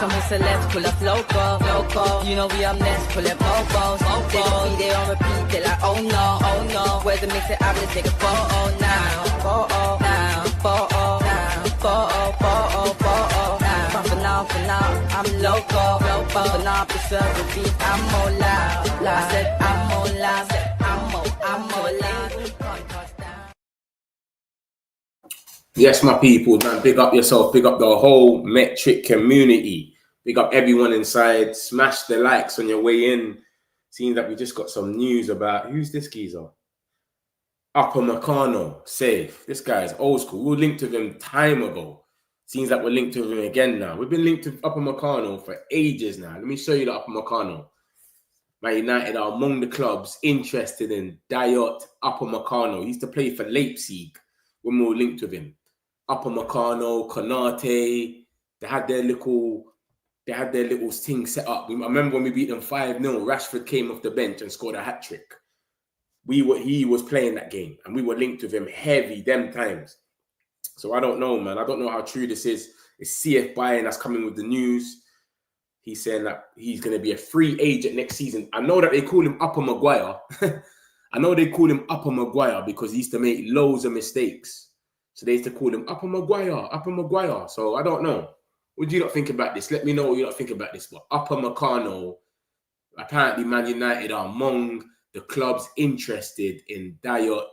Some celebs pull up loco. You know we up next, pull up mofos. They gon' be there on repeat, they like, oh no. Where's the mix it up, let's take a photo now. Photo now. For now, I'm loco. For now, preserve the beat, I'm more loud. I said I'm more loud. I'm more loud. Yes, my people, man, big up yourself, big up the whole metric community, big up everyone inside. Smash the likes on your way in. Seems that we just got some news about who's this geezer? Upamecano, safe. This guy's old school. We were linked to him time ago. Seems like we're linked to him again now. We've been linked to Upamecano for ages now. Let me show you the Upamecano. Man United are among the clubs interested in Dayot Upamecano. He used to play for Leipzig when we were linked with him. Upamecano, Konate, they had their little thing set up. I remember when we beat them 5-0, Rashford came off the bench and scored a hat-trick. He was playing that game and we were linked with him heavy them times. So I don't know, man. I don't know how true this is. It's CF Bayern that's coming with the news. He's saying that he's going to be a free agent next season. I know that they call him Upper Maguire. I know they call him Upper Maguire because he used to make loads of mistakes. So they used to call him Upper Maguire. So I don't know. What do you not think about this? Let me know what you not think about this. But Upamecano, apparently Man United are among the clubs interested in Dayot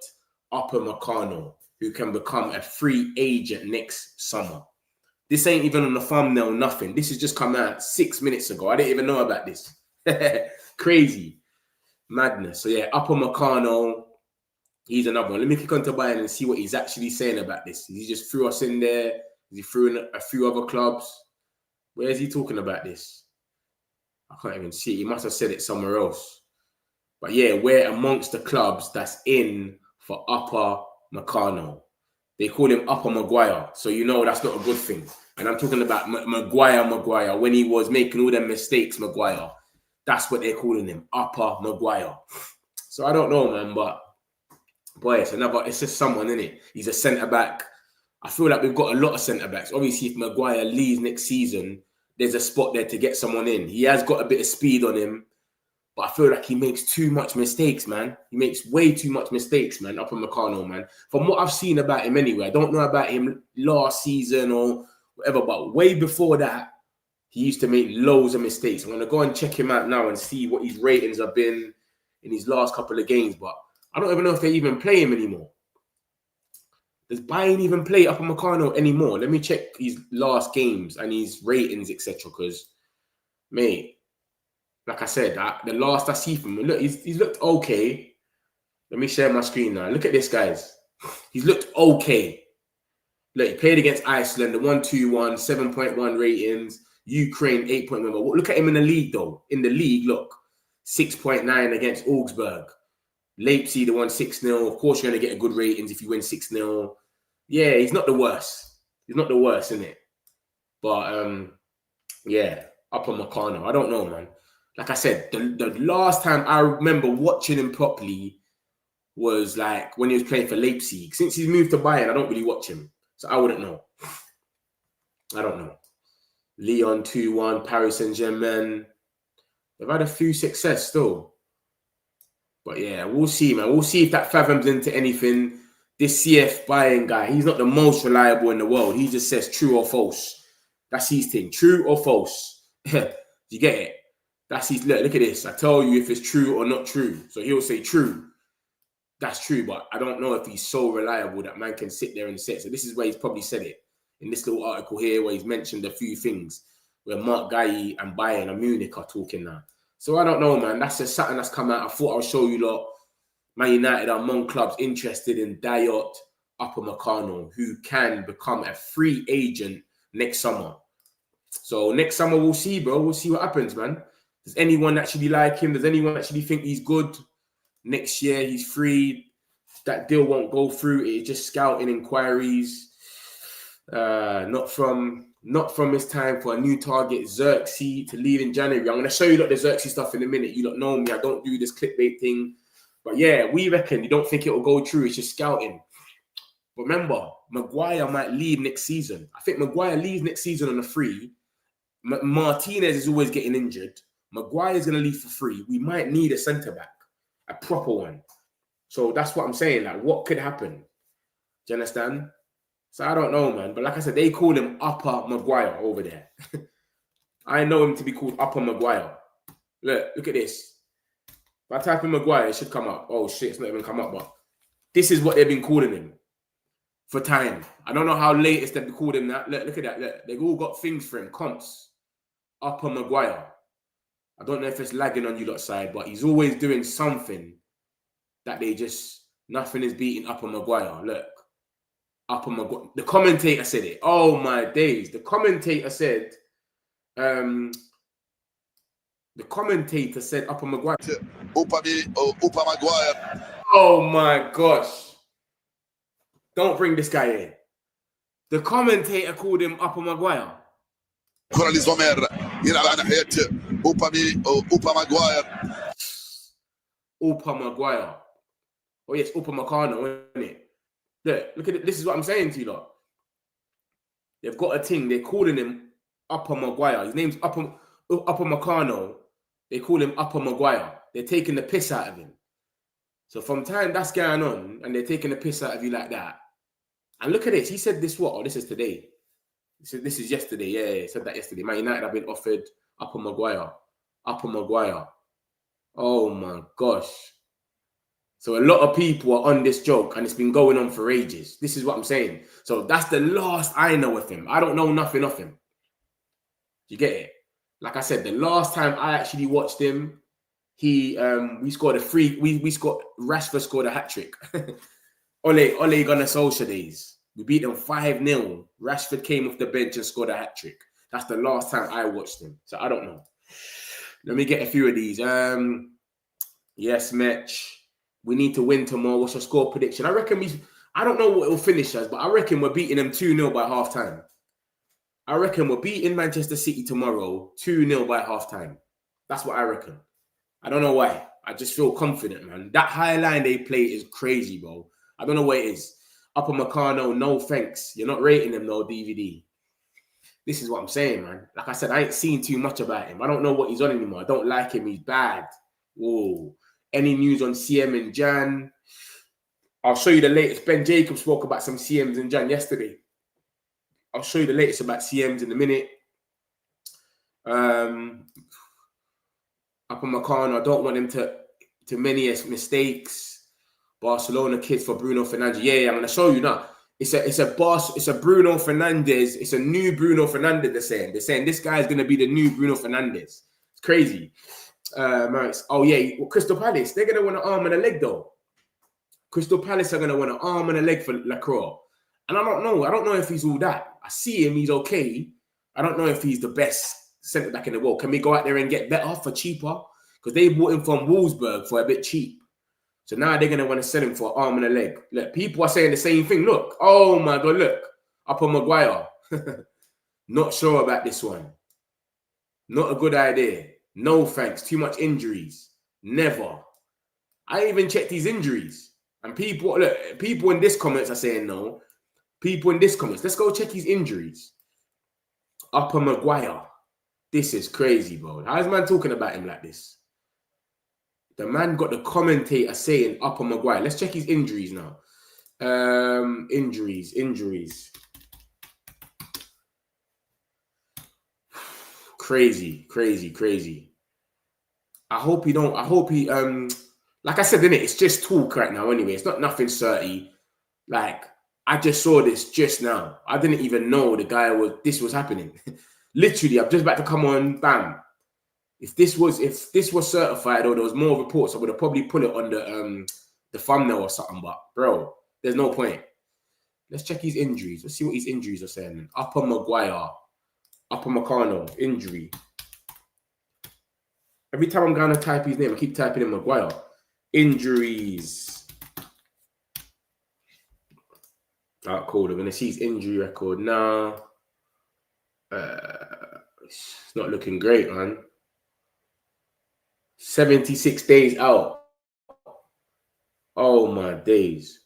Upamecano, who can become a free agent next summer. This ain't even on the thumbnail, nothing. This has just come out 6 minutes ago. I didn't even know about this. Crazy. Madness. So yeah, Upamecano, he's another one. Let me click onto Bayern and see what he's actually saying about this. He just threw us in there. He threw in a few other clubs. Where is he talking about this? I can't even see. He must have said it somewhere else. But yeah, we're amongst the clubs that's in for Upamecano. They call him Upper Maguire. So you know that's not a good thing. And I'm talking about Maguire. When he was making all them mistakes, Maguire. That's what they're calling him. Upper Maguire. So I don't know, man. But boy, it's just someone, innit? He's a centre-back. I feel like we've got a lot of centre-backs. Obviously, if Maguire leaves next season, there's a spot there to get someone in. He has got a bit of speed on him, but I feel like he makes too much mistakes, man. He makes way too much mistakes, man, Upamecano, man. From what I've seen about him anyway, I don't know about him last season or whatever, but way before that, he used to make loads of mistakes. I'm going to go and check him out now and see what his ratings have been in his last couple of games, but I don't even know if they even play him anymore. Does Bayern even play Upamecano anymore? Let me check his last games and his ratings, etc. Because, mate, like I said, the last I see from him, look, he's looked okay. Let me share my screen now. Look at this, guys. He's looked okay. Look, he played against Iceland, the 1-2-1, 7.1 ratings. Ukraine, 8.1. Look at him in the league, though. In the league, look, 6.9 against Augsburg. Leipzig, the one 6-0. Of course, you're going to get a good ratings if you win 6-0. Yeah, he's not the worst. He's not the worst, isn't it? But, yeah, Upamecano. I don't know, man. Like I said, the last time I remember watching him properly was like when he was playing for Leipzig. Since he's moved to Bayern, I don't really watch him. So I wouldn't know. I don't know. Lyon 2-1, Paris Saint-Germain. They've had a few success still. But yeah, we'll see, man. We'll see if that fathoms into anything. This CF Bayern guy, he's not the most reliable in the world. He just says true or false. That's his thing. True or false. You get it? That's his, look at this. I tell you if it's true or not true. So he'll say true. That's true, but I don't know if he's so reliable that man can sit there and say it. So this is where he's probably said it. In this little article here where he's mentioned a few things where Mark Guy and Bayern and Munich are talking now. So I don't know, man. That's just something that's come out. I thought I'll show you lot. Man United are among clubs interested in Dayot Upamecano, who can become a free agent next summer. So next summer we'll see, bro. We'll see what happens, man. Does anyone actually like him? Does anyone actually think he's good? Next year he's free. That deal won't go through. It's just scouting inquiries. Not from his time for a new target, Zirkzee, to leave in January. I'm going to show you the Zirkzee stuff in a minute. You don't know me. I don't do this clickbait thing. But yeah, we reckon you don't think it will go through. It's just scouting. Remember, Maguire might leave next season. I think Maguire leaves next season on a free. Martinez is always getting injured. Maguire's going to leave for free. We might need a centre-back, a proper one. So that's what I'm saying. Like, what could happen? Do you understand? So I don't know, man. But like I said, they call him Upper Maguire over there. I know him to be called Upper Maguire. Look at this. If I type in Maguire, it should come up. Oh, shit, it's not even come up. But this is what they've been calling him for time. I don't know how latest they've called him that. Look at that. Look. They've all got things for him. Comps. Upper Maguire. I don't know if it's lagging on you lot side, but he's always doing something that they just, nothing is beating Upper Maguire. Look. Upper Maguire. The commentator said it. Oh, my days. The commentator said, Upper Maguire. Upamecano. Oh, my gosh. Don't bring this guy in. The commentator called him Upper Maguire. كرة لزومير يلعب على ناحية Upamecano. Upamecano. Oh yes, Upamecano, isn't it? Look at it. This is what I'm saying to you lot. They've got a thing. They're calling him Upper Maguire. His name's Upamecano. They call him Upper Maguire. They're taking the piss out of him. So from time that's going on, and they're taking the piss out of you like that. And look at this. He said this what? Oh, this is today. He said this is yesterday. Yeah, he said that yesterday. Man United have been offered Upper Maguire. Upper Maguire. Oh my gosh. So a lot of people are on this joke, and it's been going on for ages. This is what I'm saying. So that's the last I know of him. I don't know nothing of him. You get it? Like I said, the last time I actually watched him, we scored a free. We scored. Rashford scored a hat trick. Ole Gunnar Solskjaer days. We beat them 5-0. Rashford came off the bench and scored a hat trick. That's the last time I watched him. So I don't know. Let me get a few of these. Yes, Match. We need to win tomorrow. What's your score prediction? I reckon I don't know what it'll finish as, but I reckon we're beating them 2-0 by half-time. I reckon we're beating Manchester City tomorrow 2-0 by half-time. That's what I reckon. I don't know why. I just feel confident, man. That high line they play is crazy, bro. I don't know what it is. Upamecano, no thanks. You're not rating him, no DVD. This is what I'm saying, man. Like I said, I ain't seen too much about him. I don't know what he's on anymore. I don't like him. He's bad. Whoa. Any news on CM and Jan? I'll show you the latest. Ben Jacobs spoke about some CMs and Jan yesterday. I'll show you the latest about CMs in a minute. Upamecano, I don't want him to many mistakes. Barcelona kids for Bruno Fernandes. Yeah, I'm gonna show you now. It's a Bruno Fernandes. It's a new Bruno Fernandes. They're saying this guy is gonna be the new Bruno Fernandes. It's crazy. Oh yeah, Crystal Palace. They're gonna want an arm and a leg though. Crystal Palace are gonna want an arm and a leg for Lacroix. And I don't know. I don't know if he's all that. I see him. He's okay. I don't know if he's the best centre back in the world. Can we go out there and get better for cheaper? Because they bought him from Wolfsburg for a bit cheap. So now they're going to want to sell him for an arm and a leg. Look, people are saying the same thing. Look. Oh, my God. Look. Upper Maguire. Not sure about this one. Not a good idea. No thanks. Too much injuries. Never. I even checked these injuries. And people in this comments are saying no. People in this comments. Let's go check his injuries. Upper Maguire. This is crazy, bro. How is man talking about him like this? The man got the commentator saying Upper Maguire. Let's check his injuries now. Injuries. Crazy. I hope he, like I said, innit, it's just talk right now anyway. It's not nothing certain. Like, I just saw this just now. I didn't even know this was happening. Literally, I'm just about to come on, bam. If this was certified or there was more reports, I would have probably put it on the thumbnail or something. But bro, there's no point. Let's check his injuries. Let's see what his injuries are saying. Upper Maguire, Upamecano, injury. Every time I'm going to type his name, I keep typing in Maguire. Injuries. Alright, cool. I'm going to see his injury record now. It's not looking great, man. 76 days out. Oh, my days.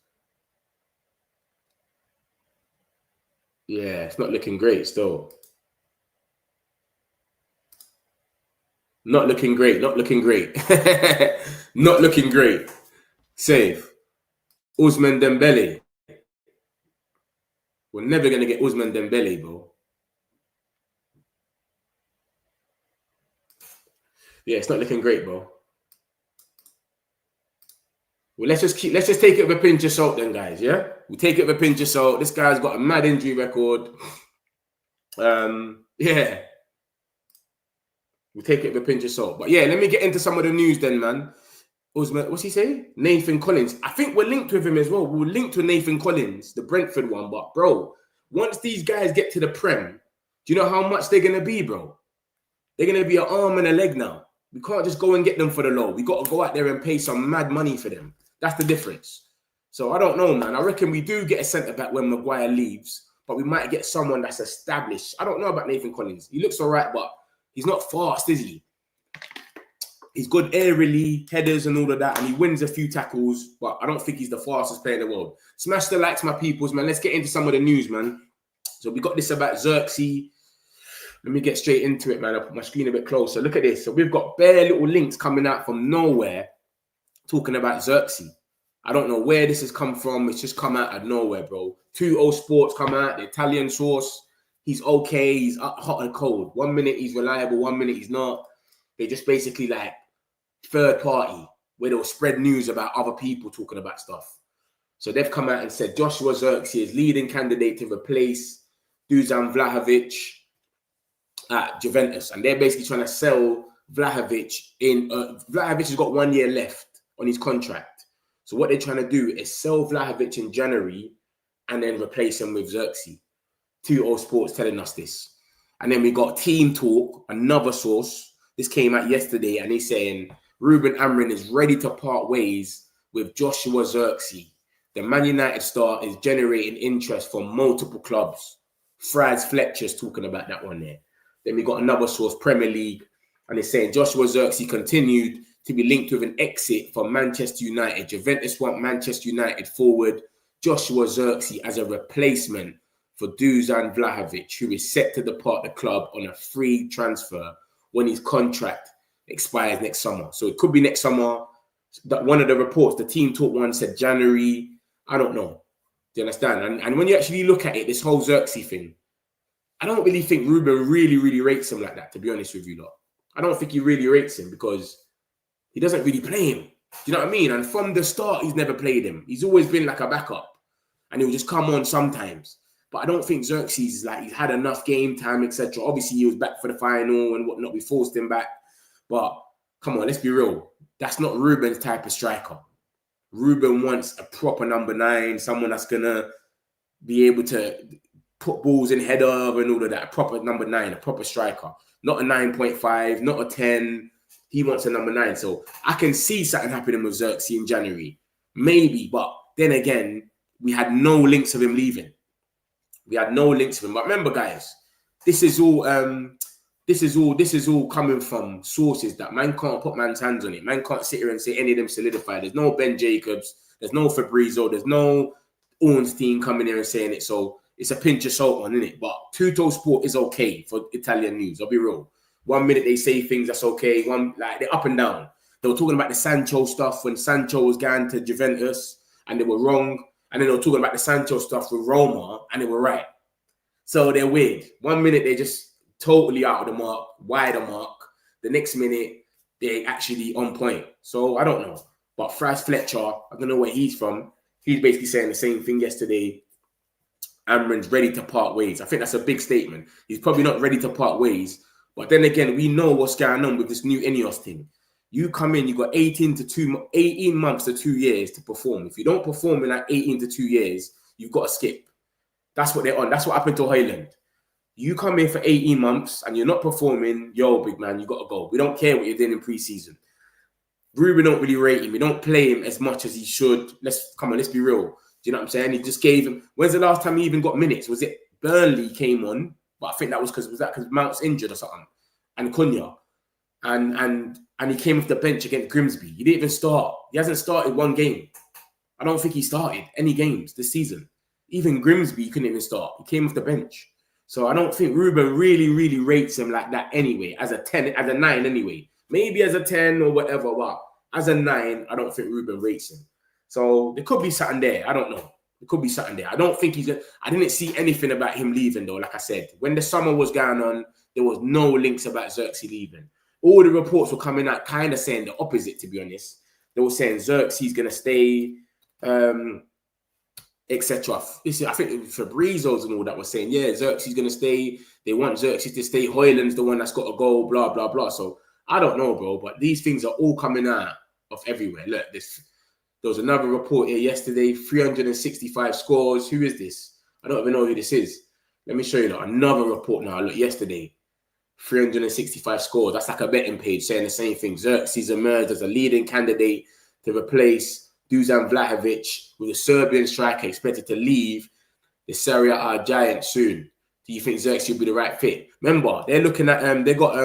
Yeah, it's not looking great still. Not looking great. Not looking great. Not looking great. Safe. Ousmane Dembele. We're never going to get Ousmane Dembele, bro. Yeah, it's not looking great, bro. Well, let's just take it with a pinch of salt then, guys, yeah? We take it with a pinch of salt. This guy's got a mad injury record. Yeah. We take it with a pinch of salt. But yeah, let me get into some of the news then, man. What's he saying? Nathan Collins. I think we're linked with him as well. We're linked with Nathan Collins, the Brentford one. But, bro, once these guys get to the Prem, do you know how much they're going to be, bro? They're going to be an arm and a leg now. We can't just go and get them for the low. We got to go out there and pay some mad money for them. That's the difference. So I don't know, man. I reckon we do get a centre-back when Maguire leaves, but we might get someone that's established. I don't know about Nathan Collins. He looks all right, but he's not fast, is he? He's good aerially, headers and all of that, and he wins a few tackles, but I don't think he's the fastest player in the world. Smash the likes, my peoples, man. Let's get into some of the news, man. So we got this about Zirkzee. Let me get straight into it, man. I'll put my screen a bit closer. Look at this. So we've got bare little links coming out from nowhere talking about Zirkzee. I don't know where this has come from. It's just come out of nowhere, bro. 2-0 Sports come out, the Italian source. He's okay. He's hot and cold. 1 minute he's reliable, 1 minute he's not. They just basically like third party where they'll spread news about other people talking about stuff. So they've come out and said Joshua Zirkzee is leading candidate to replace Dusan Vlahovic at Juventus. And they're basically trying to sell Vlahovic in. Vlahovic has got 1 year left on his contract. So what they're trying to do is sell Vlahovic in January and then replace him with Zirkzee. 2-0 Sports telling us this. And then we got Team Talk, another source. This came out yesterday and he's saying Ruben Amorim is ready to part ways with Joshua Zirkzee. The Man United star is generating interest from multiple clubs. Franz Fletcher's talking about that one there. Then we got another source, Premier League, and it's saying Joshua Zirkzee continued to be linked with an exit from Manchester United. Juventus want Manchester United forward Joshua Zirkzee as a replacement for Dusan Vlahovic, who is set to depart the club on a free transfer when his contract expires next summer. So it could be next summer. That one of the reports, the Team Talk one said January. I don't know. Do you understand? And when you actually look at it, this whole Zirkzee thing, I don't really think Ruben really rates him like that, to be honest with you lot. I don't think he really rates him because he doesn't really play him. Do you know what I mean? And from the start, he's never played him. He's always been like a backup. And he'll just come on sometimes. But I don't think Zirkzee's like, he's had enough game time, etc. Obviously, he was back for the final and whatnot. We forced him back. But come on, let's be real. That's not Ruben's type of striker. Ruben wants a proper number 9, someone that's going to be able to put balls in header and all of that. A proper number 9, a proper striker. Not a 9.5, not a 10. He wants a number 9. So I can see something happening with Zirkzee in January. Maybe, but then again, we had no links of him leaving. We had no links of him. But remember, guys, this is all coming from sources that man can't put man's hands on it. Man can't sit here and say any of them solidified. There's no Ben Jacobs. There's no Fabrizio. There's no Ornstein coming here and saying it. So it's a pinch of salt on, isn't it? But Tutto Sport is okay for Italian news. I'll be real. 1 minute they say things that's okay. They're up and down. They were talking about the Sancho stuff when Sancho was going to Juventus and they were wrong. And then they were talking about the Sancho stuff with Roma and they were right. So they're weird. 1 minute they're just totally out of the mark, wide of mark. The next minute they're actually on point. So I don't know. But Franz Fletcher, I don't know where he's from. He's basically saying the same thing yesterday. Amorim's ready to part ways. I think that's a big statement. He's probably not ready to part ways. But then again, we know what's going on with this new Ineos thing. You come in, you got 18 months to 2 years to perform. If you don't perform in that 18 to 2 years, you've got to skip. That's what they're on. That's what happened to Highland. You come in for 18 months and you're not performing, yo, big man, you got to go. We don't care what you're doing in pre-season. Ruben don't really rate him. We don't play him as much as he should. Let's be real. Do you know what I'm saying? He just gave him. When's the last time he even got minutes? Was it Burnley came on? But I think that was because Mount's injured or something, and Cunha, and he came off the bench against Grimsby. He didn't even start. He hasn't started one game. I don't think he started any games this season. Even Grimsby, he couldn't even start. He came off the bench. So I don't think Ruben really rates him like that anyway, as a 10, as a 9 anyway. Maybe as a 10 or whatever, but as a 9, I don't think Ruben rates him. So there could be something there. I don't know. There could be something there. I don't think he's. I didn't see anything about him leaving though. Like I said, when the summer was going on, there was no links about Zirkzee leaving. All the reports were coming out kind of saying the opposite, to be honest. They were saying Zirkzee's going to stay, etc. I think Fabrizio's and all that was saying, yeah, Zirkzee's going to stay. They want Zirkzee to stay. Hoyland's the one that's got to go, blah, blah, blah. So I don't know, bro, but these things are all coming out of everywhere. Look, there was another report here yesterday, 365 scores. Who is this? I don't even know who this is. Let me show you another report now. Look, yesterday, 365 scores. That's like a betting page saying the same thing. Zirkzee's emerged as a leading candidate to replace Dusan Vlahovic, with a Serbian striker expected to leave the Serie A giant soon. Do you think Zirkzee will be the right fit? Remember, they're looking at they got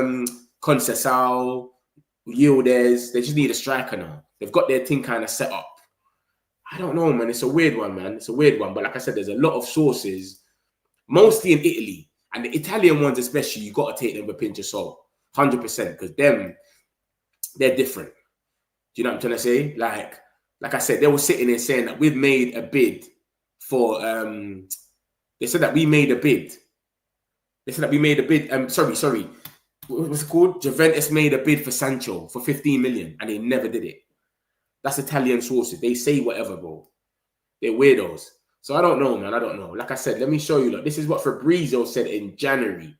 Conceição, Yildiz. They just need a striker now. They've got their thing kind of set up. I don't know, man. It's a weird one, man. It's a weird one. But like I said, there's a lot of sources, mostly in Italy. And the Italian ones especially, you got to take them with a pinch of salt. 100%. Because they're different. Do you know what I'm trying to say? Like I said, they were sitting there saying that we've made a bid for... they said that we made a bid. They said that we made a bid... sorry. What's it called? Juventus made a bid for Sancho for 15 million. And they never did it. That's Italian sources. They say whatever, bro. They're weirdos. So I don't know, man. I don't know. Like I said, let me show you. Look, this is what Fabrizio said in January.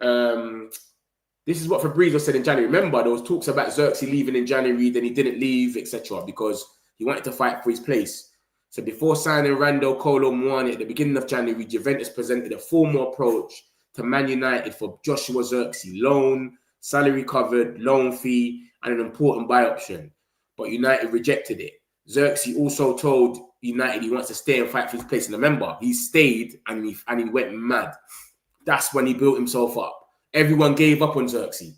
This is what Fabrizio said in January. Remember, there was talks about Zirkzee leaving in January, then he didn't leave, etc., because he wanted to fight for his place. So before signing Rando Kolo Muani at the beginning of January, Juventus presented a formal approach to Man United for Joshua Zirkzee. Loan, salary covered, loan fee, and an important buy option. But United rejected it. Zirkzee also told United he wants to stay and fight for his place. And remember, he stayed and he went mad. That's when he built himself up. Everyone gave up on Zirkzee.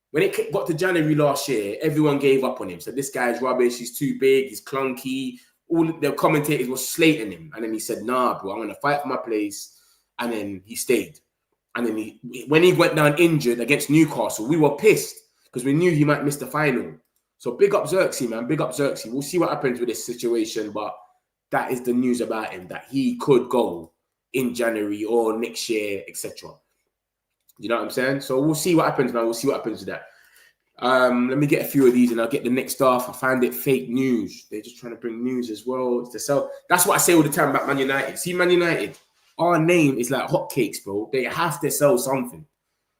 When it got to January last year, everyone gave up on him. So this guy's rubbish. He's too big. He's clunky. All the commentators were slating him. And then he said, nah, bro, I'm going to fight for my place. And then he stayed. And then when he went down injured against Newcastle, we were pissed because we knew he might miss the final. So big up Zirkzee, man. Big up Zirkzee. We'll see what happens with this situation, but that is the news about him, that he could go in January or next year, etc. You know what I'm saying? So we'll see what happens, man. We'll see what happens with that. Let me get a few of these and I'll get the next stuff. I find it fake news. They're just trying to bring news as well. It's to sell. That's what I say all the time about Man United. See, Man United, our name is like hotcakes, bro. They have to sell something.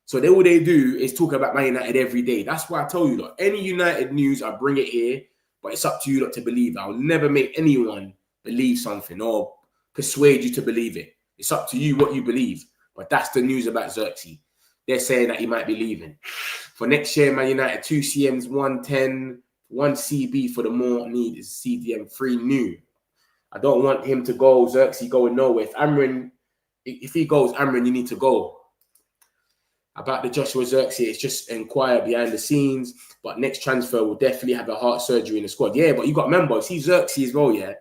So all they do is talk about Man United every day. That's why I told you, look, any United news, I bring it here, but it's up to you not to believe it. I'll never make anyone believe something or persuade you to believe it. It's up to you what you believe. But that's the news about Zirkzee. They're saying that he might be leaving. For next year, Man United, 2 CMs, 110, 1 CB for the more need is CDM, 3 new. I don't want him to go. Zirkzee going nowhere. If he goes, Amrin, you need to go. About the Joshua Zirkzee, it's just inquire behind the scenes. But next transfer will definitely have a heart surgery in the squad. Yeah, but you got to remember, see Zirkzee as well, yeah?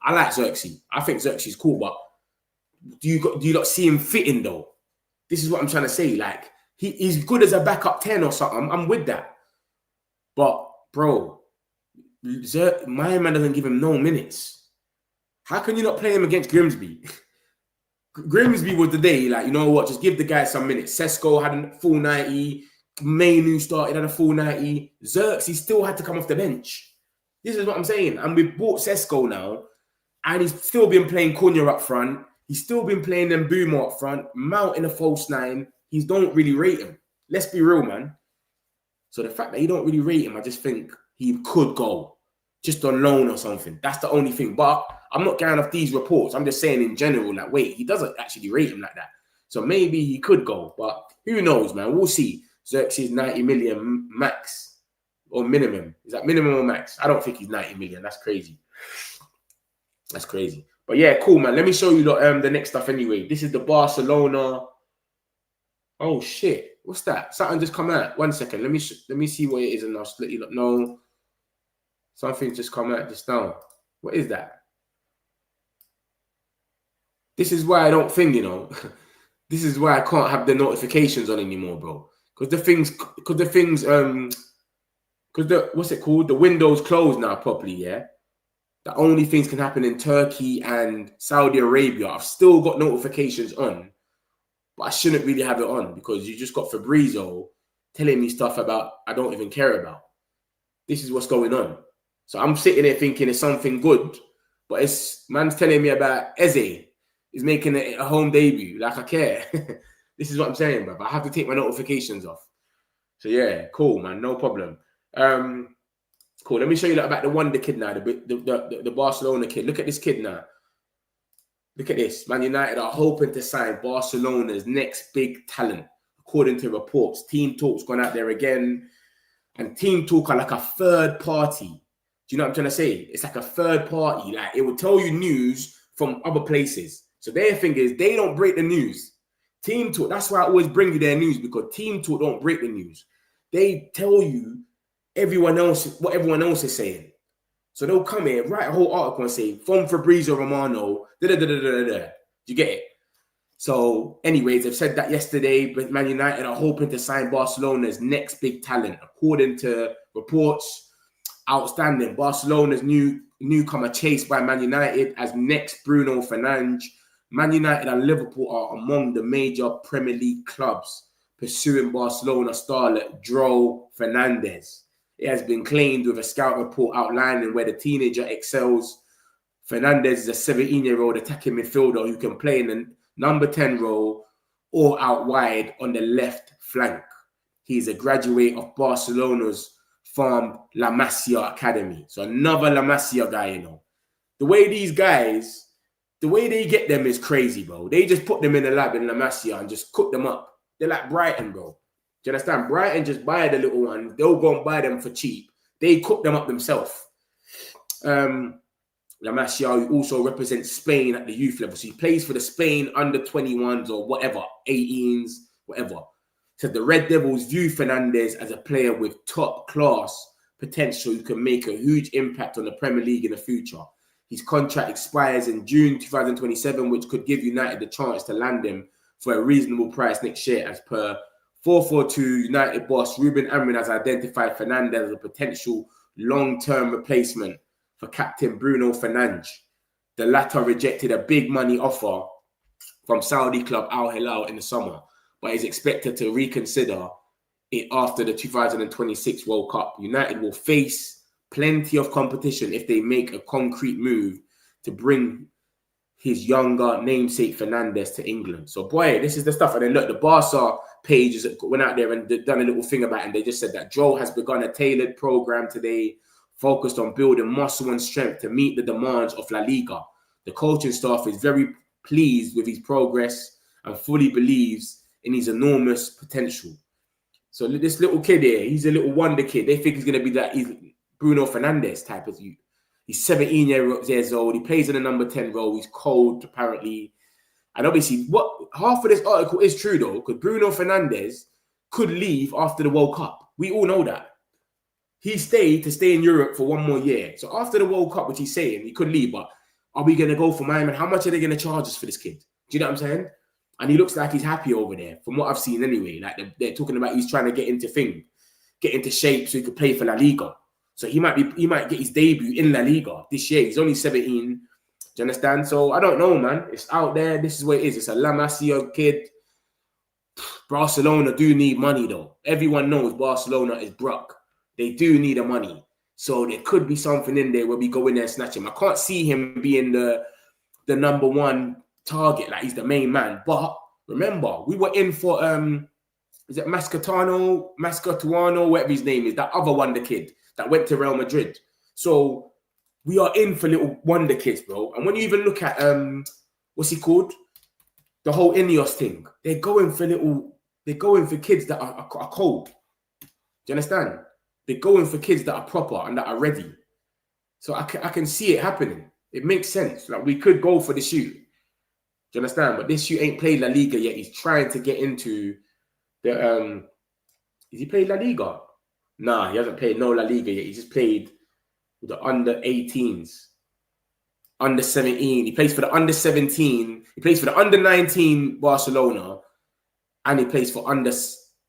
I like Zirkzee. I think Zirkzee's cool, but do you not see him fitting, though? This is what I'm trying to say. Like, he's good as a backup 10 or something. I'm with that. But, bro, my man doesn't give him no minutes. How can you not play him against Grimsby? Grimsby was the day, like, you know what, just give the guy some minutes. Sesko had a full 90. Mainu started at a full 90. Zirkzee still had to come off the bench. This is what I'm saying. And we've bought Sesko now, and he's still been playing Cunha up front. He's still been playing them Boomer up front. Mount in a false 9. He don't really rate him. Let's be real, man. So the fact that you don't really rate him, I just think he could go. Just on loan or something. That's the only thing. But I'm not going off these reports. I'm just saying in general, like, wait, he doesn't actually rate him like that. So maybe he could go. But who knows, man? We'll see. Zirkzee's 90 million max or minimum. Is that minimum or max? I don't think he's 90 million. That's crazy. That's crazy. But yeah, cool, man. Let me show you the next stuff anyway. This is the Barcelona. Oh, shit. What's that? Something just come out. 1 second. Let me see what it is and I'll let you know. Something just come out just now. What is that? This is why I don't think, you know. This is why I can't have the notifications on anymore, bro. because what's it called? The window's closed now properly, yeah? The only things can happen in Turkey and Saudi Arabia. I've still got notifications on, but I shouldn't really have it on because you just got Fabrizio telling me stuff about I don't even care about. This is what's going on. So I'm sitting there thinking it's something good, but man's telling me about Eze is making a home debut. Like I care. This is what I'm saying, bro. I have to take my notifications off. So yeah, cool, man. No problem. Cool. Let me show you about the wonder kid now, the Barcelona kid. Look at this kid now. Look at this. Man United are hoping to sign Barcelona's next big talent, according to reports. Team Talk's gone out there again. And Team Talk are like a third party. Do you know what I'm trying to say? It's like a third party. Like, it will tell you news from other places. So their thing is, they don't break the news. Team Talk, that's why I always bring you their news, because Team Talk don't break the news. They tell you what everyone else is saying. So they'll come here, write a whole article and say, from Fabrizio Romano, da-da-da-da-da-da. Do you get it? So, anyways, they've said that yesterday, but Man United are hoping to sign Barcelona's next big talent. According to reports, outstanding. Barcelona's newcomer chased by Man United as next Bruno Fernandes. Man United and Liverpool are among the major Premier League clubs pursuing Barcelona starlet João Fernandes. It has been claimed with a scout report outlining where the teenager excels. Fernandes is a 17-year-old attacking midfielder who can play in the number 10 role or out wide on the left flank. He's a graduate of Barcelona's farm La Masia Academy. So another La Masia guy, you know. The way these guys, the way they get them is crazy, bro. They just put them in the lab in La Masia and just cook them up. They're like Brighton, bro. Do you understand? Brighton just buy the little one. They'll go and buy them for cheap. They cook them up themselves. La Masia, who also represents Spain at the youth level. So he plays for the Spain under 21s or whatever, 18s, whatever. So the Red Devils view Fernandes as a player with top class potential who can make a huge impact on the Premier League in the future. His contract expires in June 2027, which could give United the chance to land him for a reasonable price next year. As per 442, United boss Ruben Amorim has identified Fernandes as a potential long-term replacement for captain Bruno Fernandes. The latter rejected a big money offer from Saudi club Al Hilal in the summer, but is expected to reconsider it after the 2026 World Cup. United will face plenty of competition if they make a concrete move to bring his younger namesake Fernandes to England. So, boy, this is the stuff. And then look, the Barca pages went out there and done a little thing about it, and they just said that Joe has begun a tailored program today focused on building muscle and strength to meet the demands of La Liga. The coaching staff is very pleased with his progress and fully believes in his enormous potential. So this little kid here, he's a little wonder kid. They think he's going to be that Bruno Fernandes type of youth. He's 17 years old. He plays in the number 10 role. He's cold, apparently. And obviously, what half of this article is true, though, because Bruno Fernandes could leave after the World Cup. We all know that. He stayed to stay in Europe for one more year. So after the World Cup, which he's saying, he could leave. But are we going to go for Miami? How much are they going to charge us for this kid? Do you know what I'm saying? And he looks like he's happy over there, from what I've seen anyway. Like they're talking about he's trying to get into shape so he could play for La Liga. So he might get his debut in La Liga this year. He's only 17. Do you understand? So I don't know, man. It's out there. This is what it is. It's a La Masia kid. Barcelona do need money, though. Everyone knows Barcelona is broke. They do need the money. So there could be something in there where we go in there and snatch him. I can't see him being the number one target, like he's the main man. But remember, we were in for is it Mascatuano, whatever his name is, that other wonder kid that went to Real Madrid. So we are in for little wonder kids, bro. And when you even look at what's he called? The whole Ineos thing. They're going for kids that are cold. Do you understand? They're going for kids that are proper and that are ready. So I can see it happening. It makes sense. Like, we could go for the shoot. Do you understand? But this shoot ain't played La Liga yet. He's trying to get into the Has he played La Liga? Nah, he hasn't played no La Liga yet. He just played with the under 18s. Under 17. He plays for the under 17. He plays for the under 19 Barcelona. And he plays for under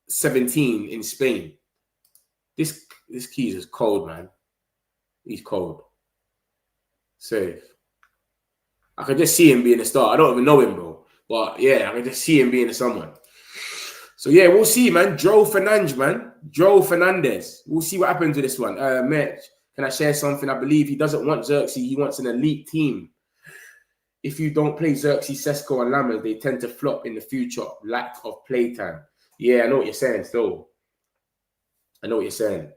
17 in Spain. This Keys is cold, man. He's cold. Safe. I can just see him being a star. I don't even know him, bro. But yeah, I can just see him being someone. So yeah, we'll see, man. Fernandes, man. Fernandes. We'll see what happens with this one. Mitch, can I share something? I believe he doesn't want Zirkzee. He wants an elite team. If you don't play Zirkzee, Sesko, and Lammers, they tend to flop in the future. Lack of playtime. Yeah, I know what you're saying still. I know what you're saying.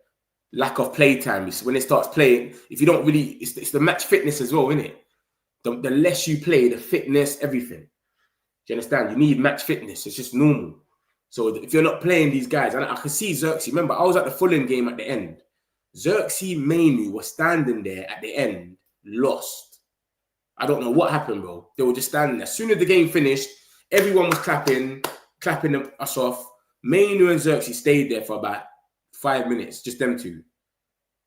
Lack of playtime. When it starts playing, if you don't really, it's the match fitness as well, isn't it? The less you play, the fitness, everything. Do you understand? You need match fitness. It's just normal. So if you're not playing these guys, and I can see Zirkzee. Remember, I was at the Fulham game at the end. Zirkzee, Mainu was standing there at the end, lost. I don't know what happened, bro. They were just standing there. As soon as the game finished, everyone was clapping us off. Mainu and Zirkzee stayed there for about 5 minutes, just them two,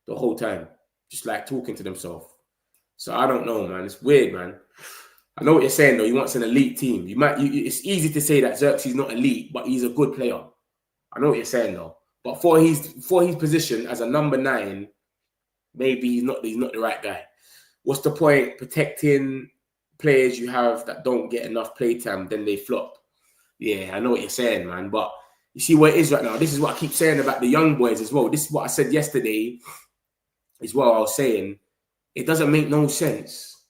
the whole time, just like talking to themselves. So I don't know, man. It's weird, man. I know what you're saying, though. He wants an elite team. It's easy to say that Zirkzee's not elite, but he's a good player. I know what you're saying, though. But for his position as a number 9, maybe he's not the right guy. What's the point protecting players you have that don't get enough playtime, then they flop? Yeah, I know what you're saying, man. But you see where it is right now. This is what I keep saying about the young boys as well. This is what I said yesterday as well. I was saying it doesn't make no sense.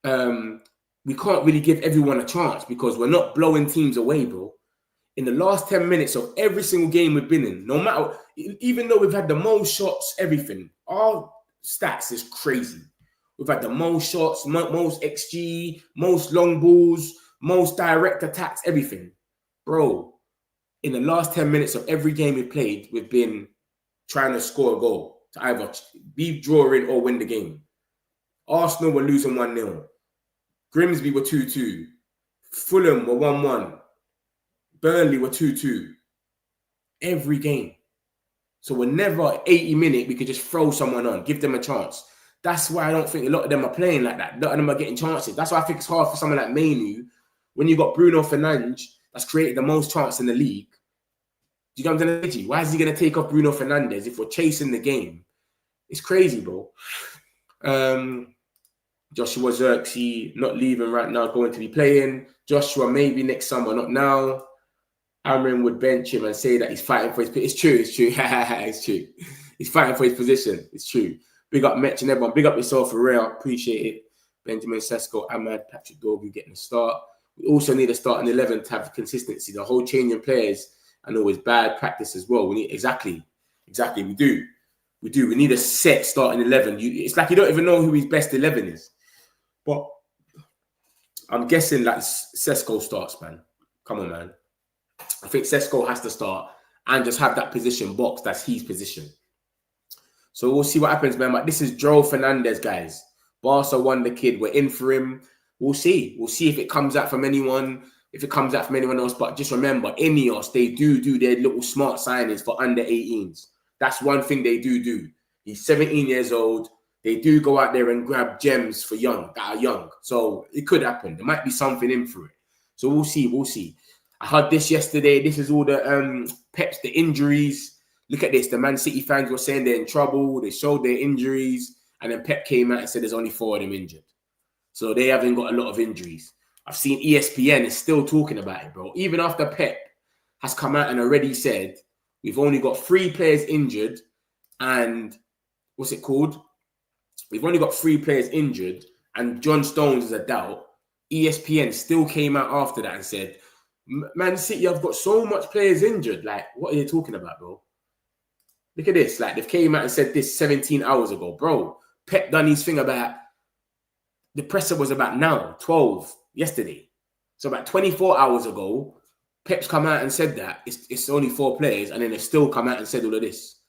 We can't really give everyone a chance because we're not blowing teams away, bro. In the last 10 minutes of every single game we've been in, no matter, even though we've had the most shots, everything, our stats is crazy. We've had the most shots, most XG, most long balls, most direct attacks, everything. Bro, in the last 10 minutes of every game we played, we've been trying to score a goal to either be drawing or win the game. Arsenal were losing 1-0. Grimsby were 2-2. Fulham were 1-1. Burnley were 2-2. Every game. So whenever 80 minutes, we could just throw someone on, give them a chance. That's why I don't think a lot of them are playing like that. A lot of them are getting chances. That's why I think it's hard for someone like Mainu. When you got Bruno Fernandes, that's created the most chance in the league. Do you know what I'm saying? Why is he going to take off Bruno Fernandes if we're chasing the game? It's crazy, bro. Joshua Zirkzee not leaving right now, going to be playing. Joshua maybe next summer, not now. Amrin would bench him and say that he's fighting for his... It's true. It's true. He's fighting for his position. It's true. Big up Metch and everyone. Big up yourself for real. Appreciate it. Benjamin Sesko, Ahmad, Patrick Dorby getting a start. We also need a starting 11 to have consistency. The whole changing players and always bad practice as well. We need exactly. We do. We need a set starting 11. It's like you don't even know who his best 11 is. But I'm guessing that Sesko starts, man. Come on, man. I think Sesko has to start and just have that position box. That's his position. So we'll see what happens, man. But this is Fernandes, guys. Barca WONDERKID. We're in for him. We'll see. We'll see if it comes out from anyone, if it comes out from anyone else. But just remember, Ineos, they do their little smart signings for under 18s. That's one thing they do. He's 17 years old. They do go out there and grab gems for that are young. So it could happen. There might be something in for it. So we'll see. I heard this yesterday. This is all the Peps, the injuries. Look at this. The Man City fans were saying they're in trouble. They showed their injuries. And then Pep came out and said there's only 4 of them injured. So they haven't got a lot of injuries. I've seen ESPN is still talking about it, bro. Even after Pep has come out and already said we've only got 3 players injured and what's it called? We've only got 3 players injured and John Stones is a doubt. ESPN still came out after that and said, Man City have got so much players injured. Like, what are you talking about, bro? Look at this. Like, they've came out and said this 17 hours ago. Bro, Pep done his thing about, the presser was about now, 12, yesterday. So about 24 hours ago, Pep's come out and said that it's only 4 players, and then they've still come out and said all of this.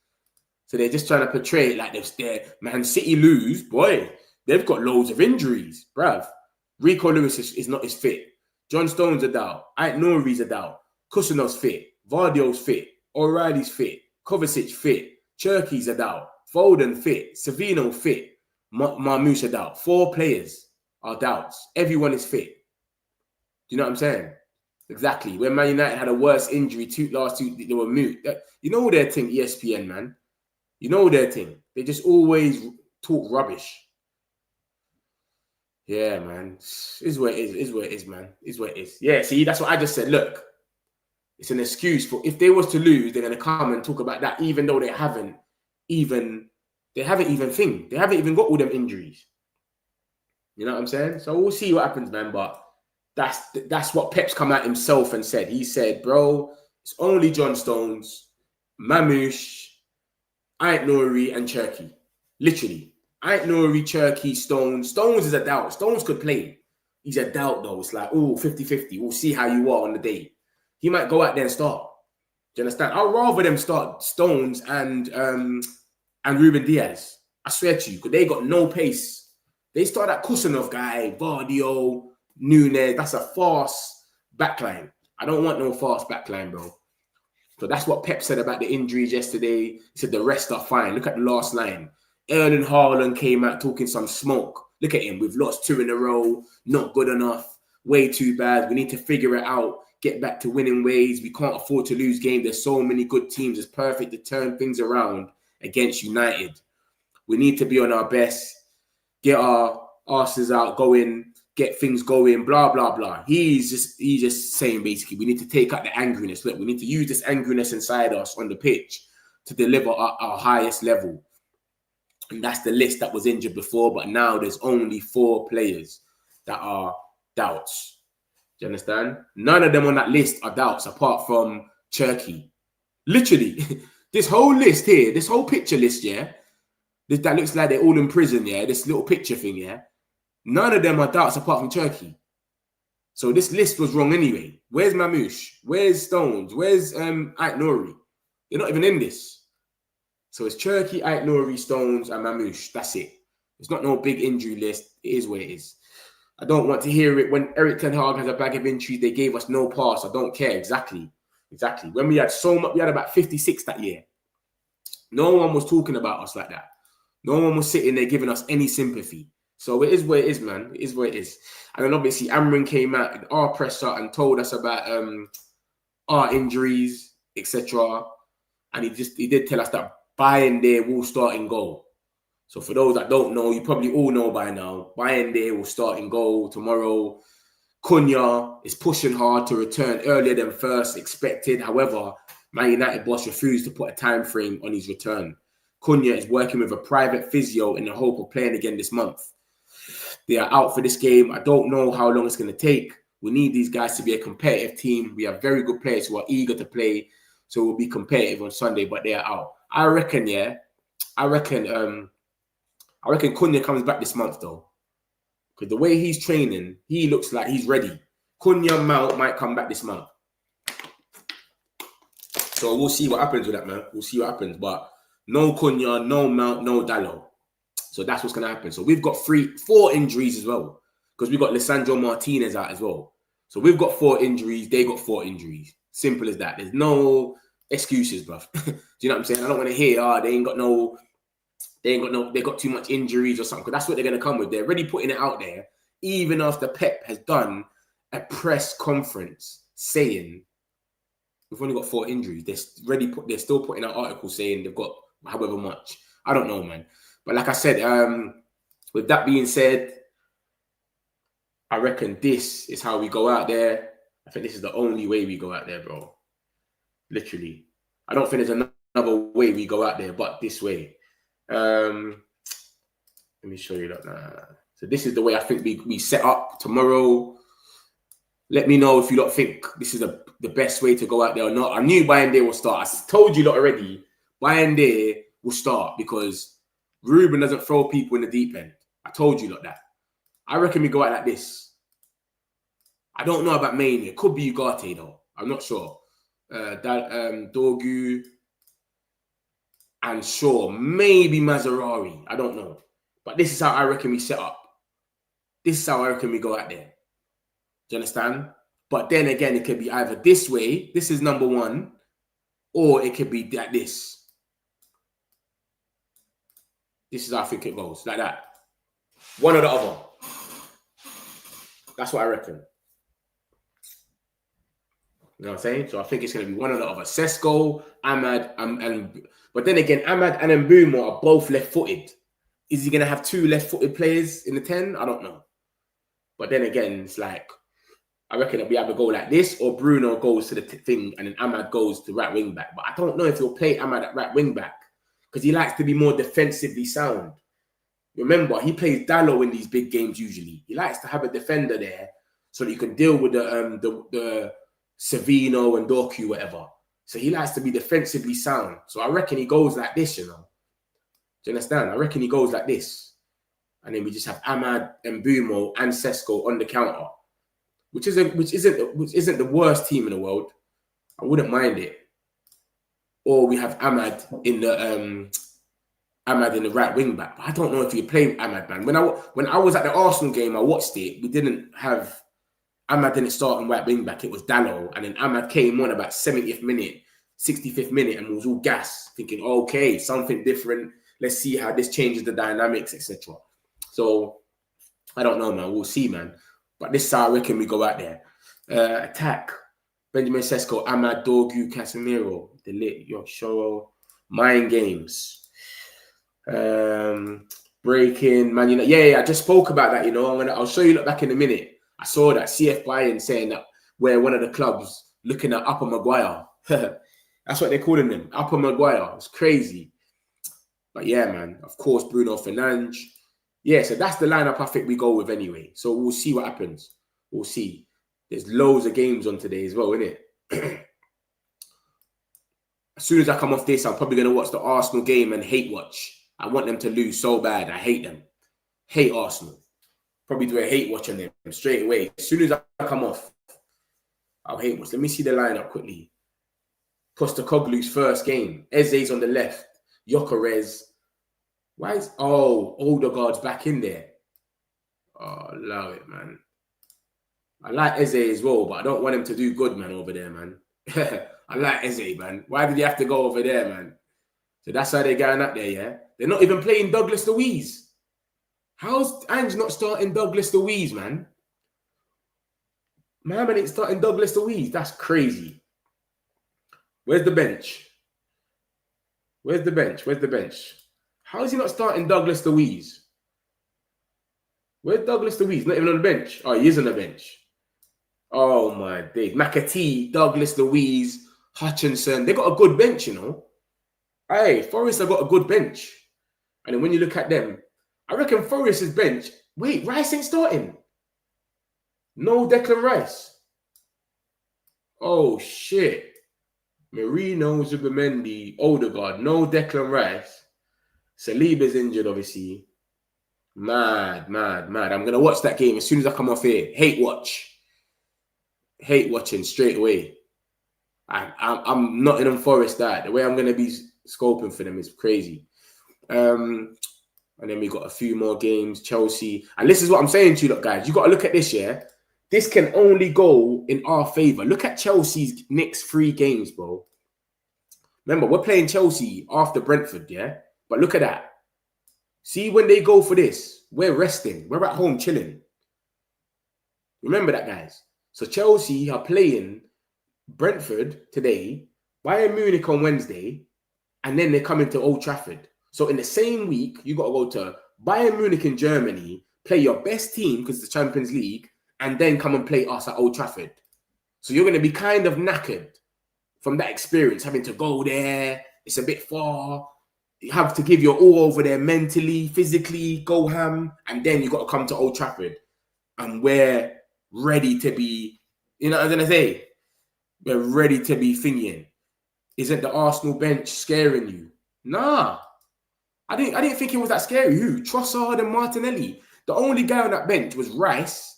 So they're just trying to portray it like they're Man City lose. Boy, they've got loads of injuries, bruv. Rico Lewis is not as fit. John Stones a doubt. Ait Nouri's a doubt. Kusanov's fit. Vardio's fit. O'Reilly's fit. Kovacic fit. Cherky's a doubt. Foden fit. Savino fit. Marmoush a doubt. 4 players are doubts. Everyone is fit. Do you know what I'm saying? Exactly. When Man United had a worse injury, last two, they were mute. You know their thing, ESPN, man. You know their thing. They just always talk rubbish. Yeah, man. Is where it is. Is where it is, man. Is where it is. Yeah, see, that's what I just said. Look, it's an excuse for if they was to lose, they're gonna come and talk about that, even though they haven't even got all them injuries. You know what I'm saying? So we'll see what happens, man. But that's what Pep's come out himself and said. He said, bro, it's only John Stones, Mamouche, Ait Nouri, and Cherki. Literally. Ait Nouri, Cherki, Stones. Stones is a doubt. Stones could play. He's a doubt, though. It's like, 50-50. We'll see how you are on the day. He might go out there and start. Do you understand? I'd rather them start Stones and Ruben Diaz. I swear to you, because they got no pace. They start that Kusanov guy, Vardio, Nunes. That's a fast backline. I don't want no fast backline, bro. So that's what Pep said about the injuries yesterday. He said the rest are fine. Look at the last line. Erling Haaland came out talking some smoke. Look at him. We've lost 2 in a row. Not good enough. Way too bad. We need to figure it out. Get back to winning ways. We can't afford to lose games. There's so many good teams. It's perfect to turn things around against United. We need to be on our best. Get our asses out, going, get things going, blah, blah, blah. He's just saying basically we need to take out the angriness. Look, we need to use this angriness inside us on the pitch to deliver our highest level. And that's the list that was injured before, but now there's only 4 players that are doubts. Do you understand? None of them on that list are doubts apart from Cherki. Literally, this whole list here, this whole picture list, yeah, that looks like they're all in prison, yeah, this little picture thing, yeah. None of them are doubts apart from Cherki. So this list was wrong anyway. Where's Mamouche? Where's Stones? Where's Ait Nouri? They're not even in this. So it's Cherki, Ait Nouri, Stones, and Mamouche. That's it. It's not no big injury list. It is what it is. I don't want to hear it when Eric Ten Hag has a bag of injuries. They gave us no pass. I don't care. Exactly. When we had so much, we had about 56 that year. No one was talking about us like that. No one was sitting there giving us any sympathy. So it is what it is, man. It is what it is. And then obviously Amrin came out in our presser and told us about our injuries, etc. And he did tell us that Bayern there will start in goal. So for those that don't know, you probably all know by now, Bayern there will start in goal tomorrow. Cunha is pushing hard to return earlier than first expected. However, Man United boss refused to put a time frame on his return. Cunha is working with a private physio in the hope of playing again this month. They are out for this game. I don't know how long it's going to take. We need these guys to be a competitive team. We have very good players who are eager to play, so we'll be competitive on Sunday, but they are out. I reckon Cunha comes back this month, though. Because the way he's training, he looks like he's ready. Cunha Mount might come back this month. So we'll see what happens with that, man. We'll see what happens. But no Cunha, no Mount, no Dalot. So that's what's going to happen. So we've got 4 injuries as well. Because we've got Lisandro Martinez out as well. So we've got 4 injuries. They got 4 injuries. Simple as that. There's no excuses, bruv. Do you know what I'm saying? I don't want to hear, they got too much injuries or something. Because that's what they're going to come with. They're already putting it out there. Even after Pep has done a press conference saying, we've only got 4 injuries. They're still putting out articles saying they've got however much. I don't know, man. But like I said, with that being said, I reckon this is how we go out there. I think this is the only way we go out there, bro. Literally. I don't think there's another way we go out there but this way. Let me show you that. So this is the way I think we set up tomorrow. Let me know if you lot think this is the best way to go out there or not. I knew Bayern Day will start. I told you lot already. Bayern Day will start because Ruben doesn't throw people in the deep end. I told you lot that. I reckon we go out like this. I don't know about Mania. It could be Ugarte though. I'm not sure. Dorgu and Shaw. Maybe Mazzarari. I don't know. But this is how I reckon we set up. This is how I reckon we go out there. Do you understand? But then again, it could be either this way. This is number 1. Or it could be like this. This is how I think it goes. Like that. One or the other. That's what I reckon. You know what I'm saying? So I think it's going to be one or the other. Sesko, Ahmad, and but then again, Ahmad and Mbeumo are both left-footed. Is he going to have 2 left-footed players in the 10? I don't know. But then again, it's like, I reckon it'll be either go like this or Bruno goes to the thing and then Ahmad goes to right wing back. But I don't know if he'll play Ahmad at right wing back because he likes to be more defensively sound. Remember, he plays Dallo in these big games usually. He likes to have a defender there so that you can deal with the Savino and Dorku, whatever. So he likes to be defensively sound. So I reckon he goes like this, you know. Do you understand? I reckon he goes like this. And then we just have Ahmad and Mbeumo and Sesko on the counter. Which isn't the worst team in the world. I wouldn't mind it. Or we have Ahmad in the right wing back. But I don't know if you play Ahmad, man. When I was at the Arsenal game, I watched it. We didn't have Ahmad didn't start in right wing back. It was Dallo, and then Ahmad came on about 70th minute, 65th minute, and was all gas, thinking, okay, something different. Let's see how this changes the dynamics, etc. So I don't know, man. We'll see, man. But this is how I reckon we go out there. Attack. Benjamin Sesko, Ahmad, Dorgu, Casemiro, Delit, Yoshoro, Mind Games. Breaking, man. You know, yeah, I just spoke about that, you know. I'll show you back in a minute. I saw that CF Bayern saying that we're one of the clubs looking at Upper Maguire. That's what they're calling him, Upper Maguire. It's crazy. But yeah, man. Of course, Bruno Fernandes. Yeah, so that's the lineup I think we go with anyway. So we'll see what happens. We'll see. There's loads of games on today as well, isn't it? As soon as I come off this, I'm probably going to watch the Arsenal game and hate watch. I want them to lose so bad. I hate them. Hate Arsenal. Probably do a hate watch on them straight away. As soon as I come off, I'll hate watch. Let me see the lineup quickly. Postecoglou's first game. Eze's on the left. Gyökeres. Why is... Oh, Odegaard's back in there. Oh, love it, man. I like Eze as well, but I don't want him to do good, man, over there, man. I like Eze, man. Why did he have to go over there, man? So that's how they're going up there, yeah? They're not even playing Douglas Luiz. How's Ange not starting Douglas Luiz, man? Man ain't starting Douglas Luiz. That's crazy. Where's the bench? Where's the bench? Where's the bench? How is he not starting Douglas Luiz? Where's Douglas Luiz? Not even on the bench. Oh, he is on the bench. Oh, my days. McAtee, Douglas Luiz, Hutchinson. They got a good bench, you know. Hey, Forest have got a good bench. And then when you look at them, I reckon Forest's bench... Wait, Rice ain't starting. No Declan Rice. Oh, shit. Marino, Zubimendi, Odegaard. No Declan Rice. Saliba's injured, obviously. Mad. I'm going to watch that game as soon as I come off here. Hate watch. Hate watching straight away. I'm not in on Forest that. The way I'm going to be scoping for them is crazy. And then we got a few more games. Chelsea. And this is what I'm saying to you, look, guys. You got to look at this, yeah? This can only go in our favour. Look at Chelsea's next 3 games, bro. Remember, we're playing Chelsea after Brentford, yeah? But look at that. See, when they go for this, we're resting. We're at home chilling. Remember that, guys. So Chelsea are playing Brentford today, Bayern Munich on Wednesday, and then they come into Old Trafford. So in the same week, you got to go to Bayern Munich in Germany, play your best team because it's the Champions League, and then come and play us at Old Trafford. So you're going to be kind of knackered from that experience, having to go there. It's a bit far. You have to give your all over there mentally, physically, go ham, and then you got to come to Old Trafford. And we're ready to be, you know what I'm going to say? We're ready to be thinking. Isn't the Arsenal bench scaring you? Nah. I didn't think it was that scary. Who? Trossard and Martinelli. The only guy on that bench was Rice.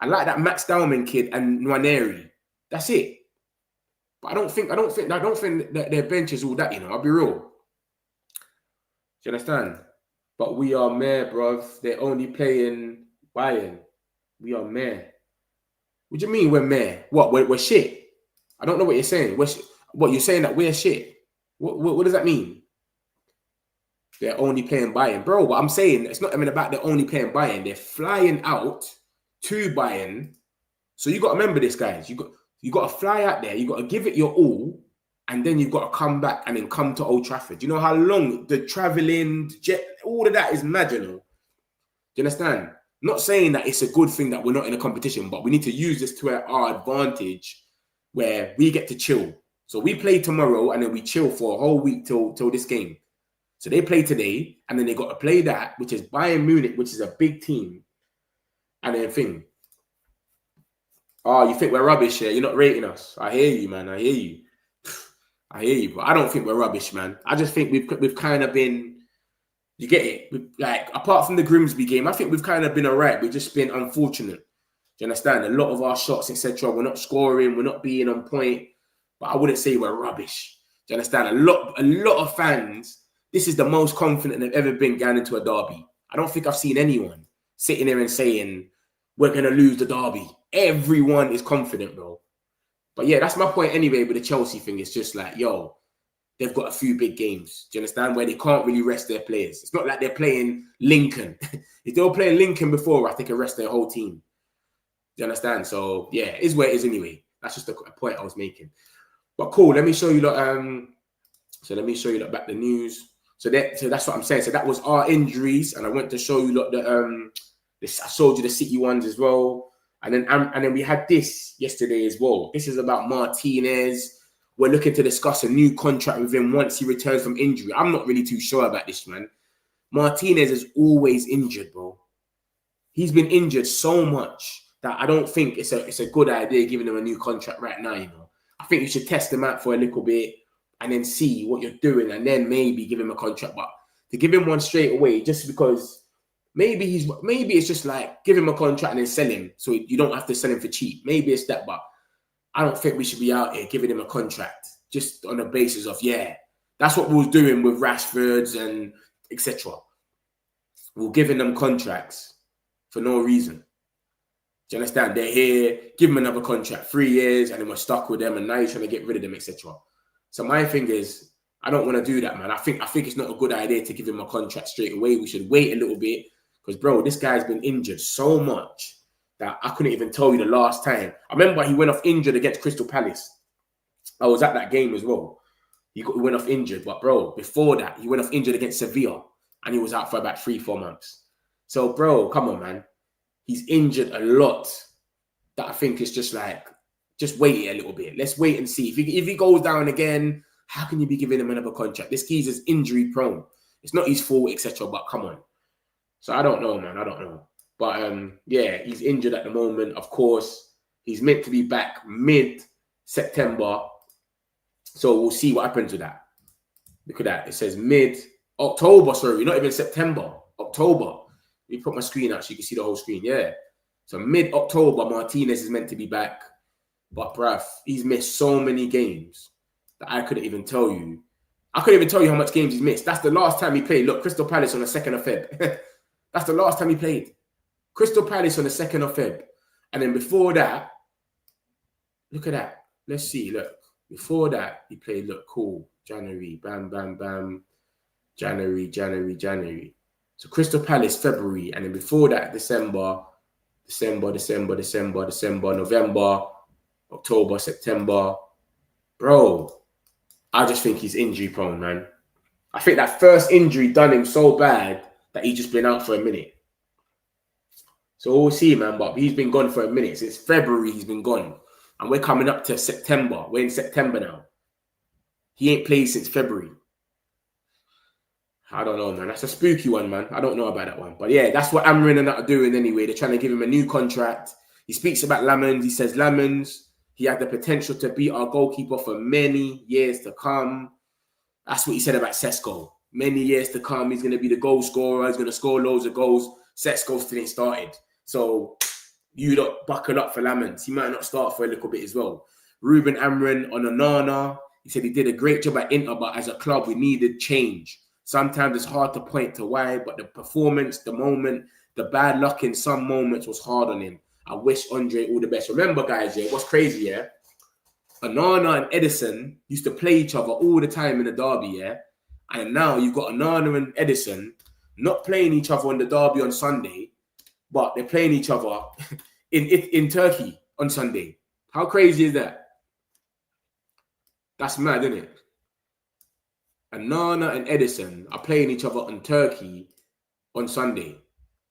I like that Max Dowman kid and Nwaneri. That's it. But I don't think that their bench is all that, you know. I'll be real. Do you understand? But we are meh, bruv. They're only playing Bayern. We are meh. What do you mean we're meh? What? We're shit? I don't know what you're saying. What, you're saying that we're shit? What does that mean? They're only playing Bayern. Bro, what I'm saying, it's not even about they're only playing Bayern. They're flying out to Bayern. So you got to remember this, guys. You got to fly out there. You got to give it your all, and then you've got to come back and then come to Old Trafford. You know how long the traveling, jet, all of that is mad, you know. Do you understand? Not saying that it's a good thing that we're not in a competition, but we need to use this to our advantage, where we get to chill. So we play tomorrow, and then we chill for a whole week till this game. So they play today, and then they got to play that, which is Bayern Munich, which is a big team. And then thing. Oh, you think we're rubbish here? You're not rating us. I hear you, man. I hear you. I hear you, but I don't think we're rubbish, man. I just think we've kind of been, you get it? Like, apart from the Grimsby game, I think we've kind of been all right. We've just been unfortunate. Do you understand? A lot of our shots, etc., we're not scoring, we're not being on point, but I wouldn't say we're rubbish. Do you understand? A lot of fans, this is the most confident they've ever been going into a derby. I don't think I've seen anyone sitting there and saying, we're going to lose the derby. Everyone is confident, bro. But yeah, that's my point anyway with the Chelsea thing. It's just like, yo, they've got a few big games. Do you understand? Where they can't really rest their players. It's not like they're playing Lincoln. If they were playing Lincoln before, I think they could rest their whole team. Do you understand? So yeah, it is where it is anyway. That's just a point I was making. But cool, let me show you back the news. So that's what I'm saying. So that was our injuries, and I went to show you I showed you the City ones as well. And then we had this yesterday as well. This is about Martinez. We're looking to discuss a new contract with him once he returns from injury. I'm not really too sure about this, man. Martinez is always injured, bro. He's been injured so much that I don't think it's a good idea giving him a new contract right now, you know. I think you should test him out for a little bit and then see what you're doing, and then maybe give him a contract. But to give him one straight away, just because maybe it's just like give him a contract and then sell him, so you don't have to sell him for cheap. Maybe it's that, but I don't think we should be out here giving him a contract just on the basis of, yeah, that's what we was doing with Rashfords and etc. We're giving them contracts for no reason. Do you understand? They're here, give them another contract, 3 years, and then we're stuck with them, and now you're trying to get rid of them, etc. So my thing is, I don't want to do that, man. I think it's not a good idea to give him a contract straight away. We should wait a little bit, because, bro, this guy's been injured so much that I couldn't even tell you the last time. I remember he went off injured against Crystal Palace. I was at that game as well. He went off injured. But, bro, before that, he went off injured against Sevilla, and he was out for about 3-4 months. So, bro, come on, man. He's injured a lot. That I think is just like, just wait a little bit. Let's wait and see. If he goes down again, how can you be giving him another contract? This geezer's injury prone. It's not his fault, etc. But come on. So I don't know, man. I don't know. But yeah, he's injured at the moment. Of course, he's meant to be back mid-September. So we'll see what happens with that. Look at that. It says mid-October, sorry, not even September. October. Let me put my screen out so you can see the whole screen. Yeah. So mid-October, Martinez is meant to be back. But, bruv, he's missed so many games that I couldn't even tell you. I couldn't even tell you how much games he's missed. That's the last time he played. Look, Crystal Palace on the 2nd of Feb. That's the last time he played. Crystal Palace on the 2nd of Feb. And then before that, look at that. Let's see, look. Before that, he played, look, cool. January, bam, bam, bam. January. So Crystal Palace, February. And then before that, December, November, October, September. Bro, I just think he's injury prone, man. I think that first injury done him so bad that he's just been out for a minute. So we'll see, man. But he's been gone for a minute. Since February, he's been gone. And we're coming up to September. We're in September now. He ain't played since February. I don't know, man. That's a spooky one, man. I don't know about that one. But yeah, that's what Amrin and that are doing anyway. They're trying to give him a new contract. He speaks about Lamens. He says Lamens, he had the potential to be our goalkeeper for many years to come. That's what he said about Sesko. Many years to come, he's going to be the goal scorer. He's going to score loads of goals. Sesko still ain't started. So you lot buckle up for Lamens. He might not start for a little bit as well. Ruben Amrin on Onana. He said he did a great job at Inter, but as a club, we needed change. Sometimes it's hard to point to why, but the performance, the moment, the bad luck in some moments was hard on him. I wish Andre all the best. Remember, guys, yeah, what's crazy, yeah? Onana and Edison used to play each other all the time in the derby, yeah? And now you've got Onana and Edison not playing each other on the derby on Sunday, but they're playing each other in Turkey on Sunday. How crazy is that? That's mad, isn't it? And Nana and Edison are playing each other on Turkey on Sunday.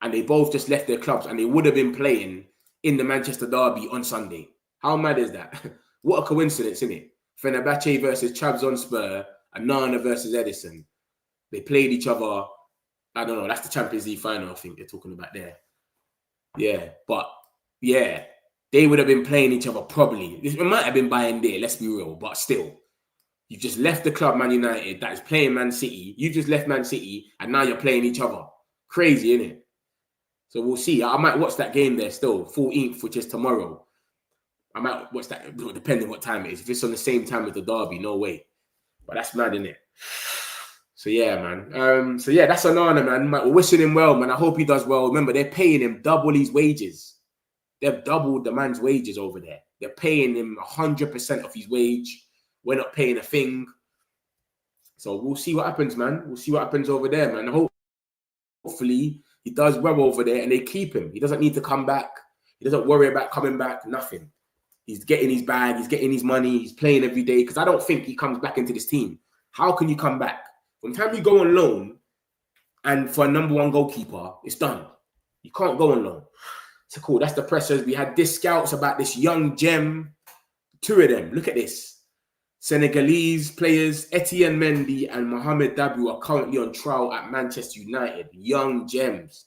And they both just left their clubs and they would have been playing in the Manchester derby on Sunday. How mad is that? What a coincidence, isn't it? Fernandes versus Trabzonspor and Nana versus Edison. They played each other. I don't know. That's the Champions League final, I think they're talking about there. Yeah, but yeah, they would have been playing each other probably. It might have been buying there, let's be real, but still. You just left the club, Man United, that is playing Man City. You just left Man City, and now you're playing each other. Crazy, isn't it? So we'll see. I might watch that game there still, 14th, which is tomorrow. I might watch that, depending what time it is. If it's on the same time as the derby, no way. But that's mad, isn't it? So yeah, man. So yeah, that's Onana, man. We're wishing him well, man. I hope he does well. Remember, they're paying him double his wages. They've doubled the man's wages over there. They're paying him 100% of his wage. We're not paying a thing. So we'll see what happens, man. We'll see what happens over there, man. Hopefully he does well over there and they keep him. He doesn't need to come back. He doesn't worry about coming back. Nothing. He's getting his bag. He's getting his money. He's playing every day because I don't think he comes back into this team. How can you come back? From the time you go on loan and for a #1 goalkeeper, it's done. You can't go on loan. So cool. That's the pressures. We had this scouts about this young gem. 2 of them. Look at this. Senegalese players Etienne Mendy and Mohamed Dabu are currently on trial at Manchester United. Young gems.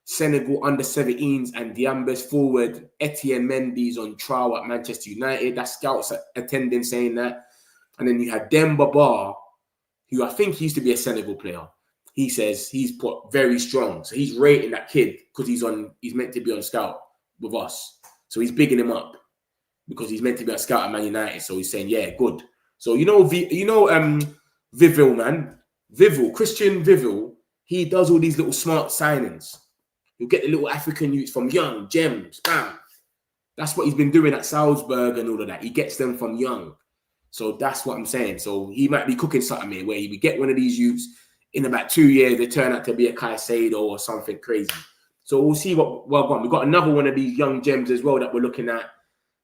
Senegal under-17s and Diambe's forward Etienne Mendy is on trial at Manchester United. That scouts attending saying that. And then you had Demba Ba, who I think used to be a Senegal player. He says he's put very strong. So he's rating that kid because he's meant to be on scout with us. So he's bigging him up because he's meant to be a scout at Man United. So he's saying, yeah, good. So Vivil, man. Christian Vivil, he does all these little smart signings. He'll get the little African youths from young, gems, bam. That's what he's been doing at Salzburg and all of that. He gets them from young. So that's what I'm saying. So he might be cooking something here where he would get one of these youths in about 2 years, they turn out to be a Caicedo or something crazy. So we'll see what well gone. We've got another one of these young gems as well that we're looking at.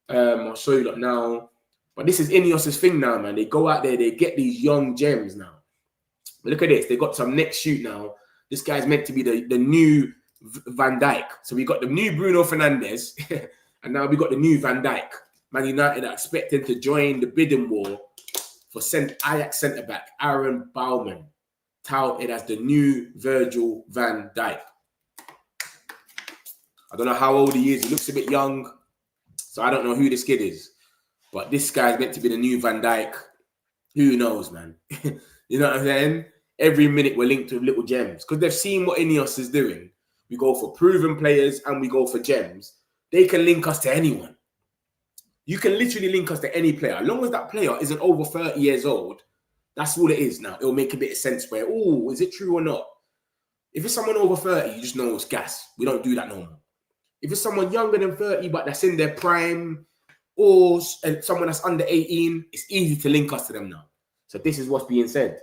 I'll show you that now. But this is Ineos's thing now, man. They go out there, they get these young gems now. But look at this. They got some next shoot now. This guy's meant to be the new Van Dijk. So we got the new Bruno Fernandes, and now we got the new Van Dijk. Man United are expecting to join the bidding war for Ajax centre-back Aaron Bouwman, touted as the new Virgil van Dijk. I don't know how old he is. He looks a bit young, so I don't know who this kid is. But this guy's meant to be the new Van Dijk. Who knows, man? You know what I'm saying? Every minute we're linked with little gems because they've seen what Ineos is doing. We go for proven players and we go for gems. They can link us to anyone. You can literally link us to any player. As long as that player isn't over 30 years old, that's all it is now. It'll make a bit of sense where, oh, is it true or not? If it's someone over 30, you just know it's gas. We don't do that no more. If it's someone younger than 30, but that's in their prime, or someone that's under 18, it's easy to link us to them now. So this is what's being said.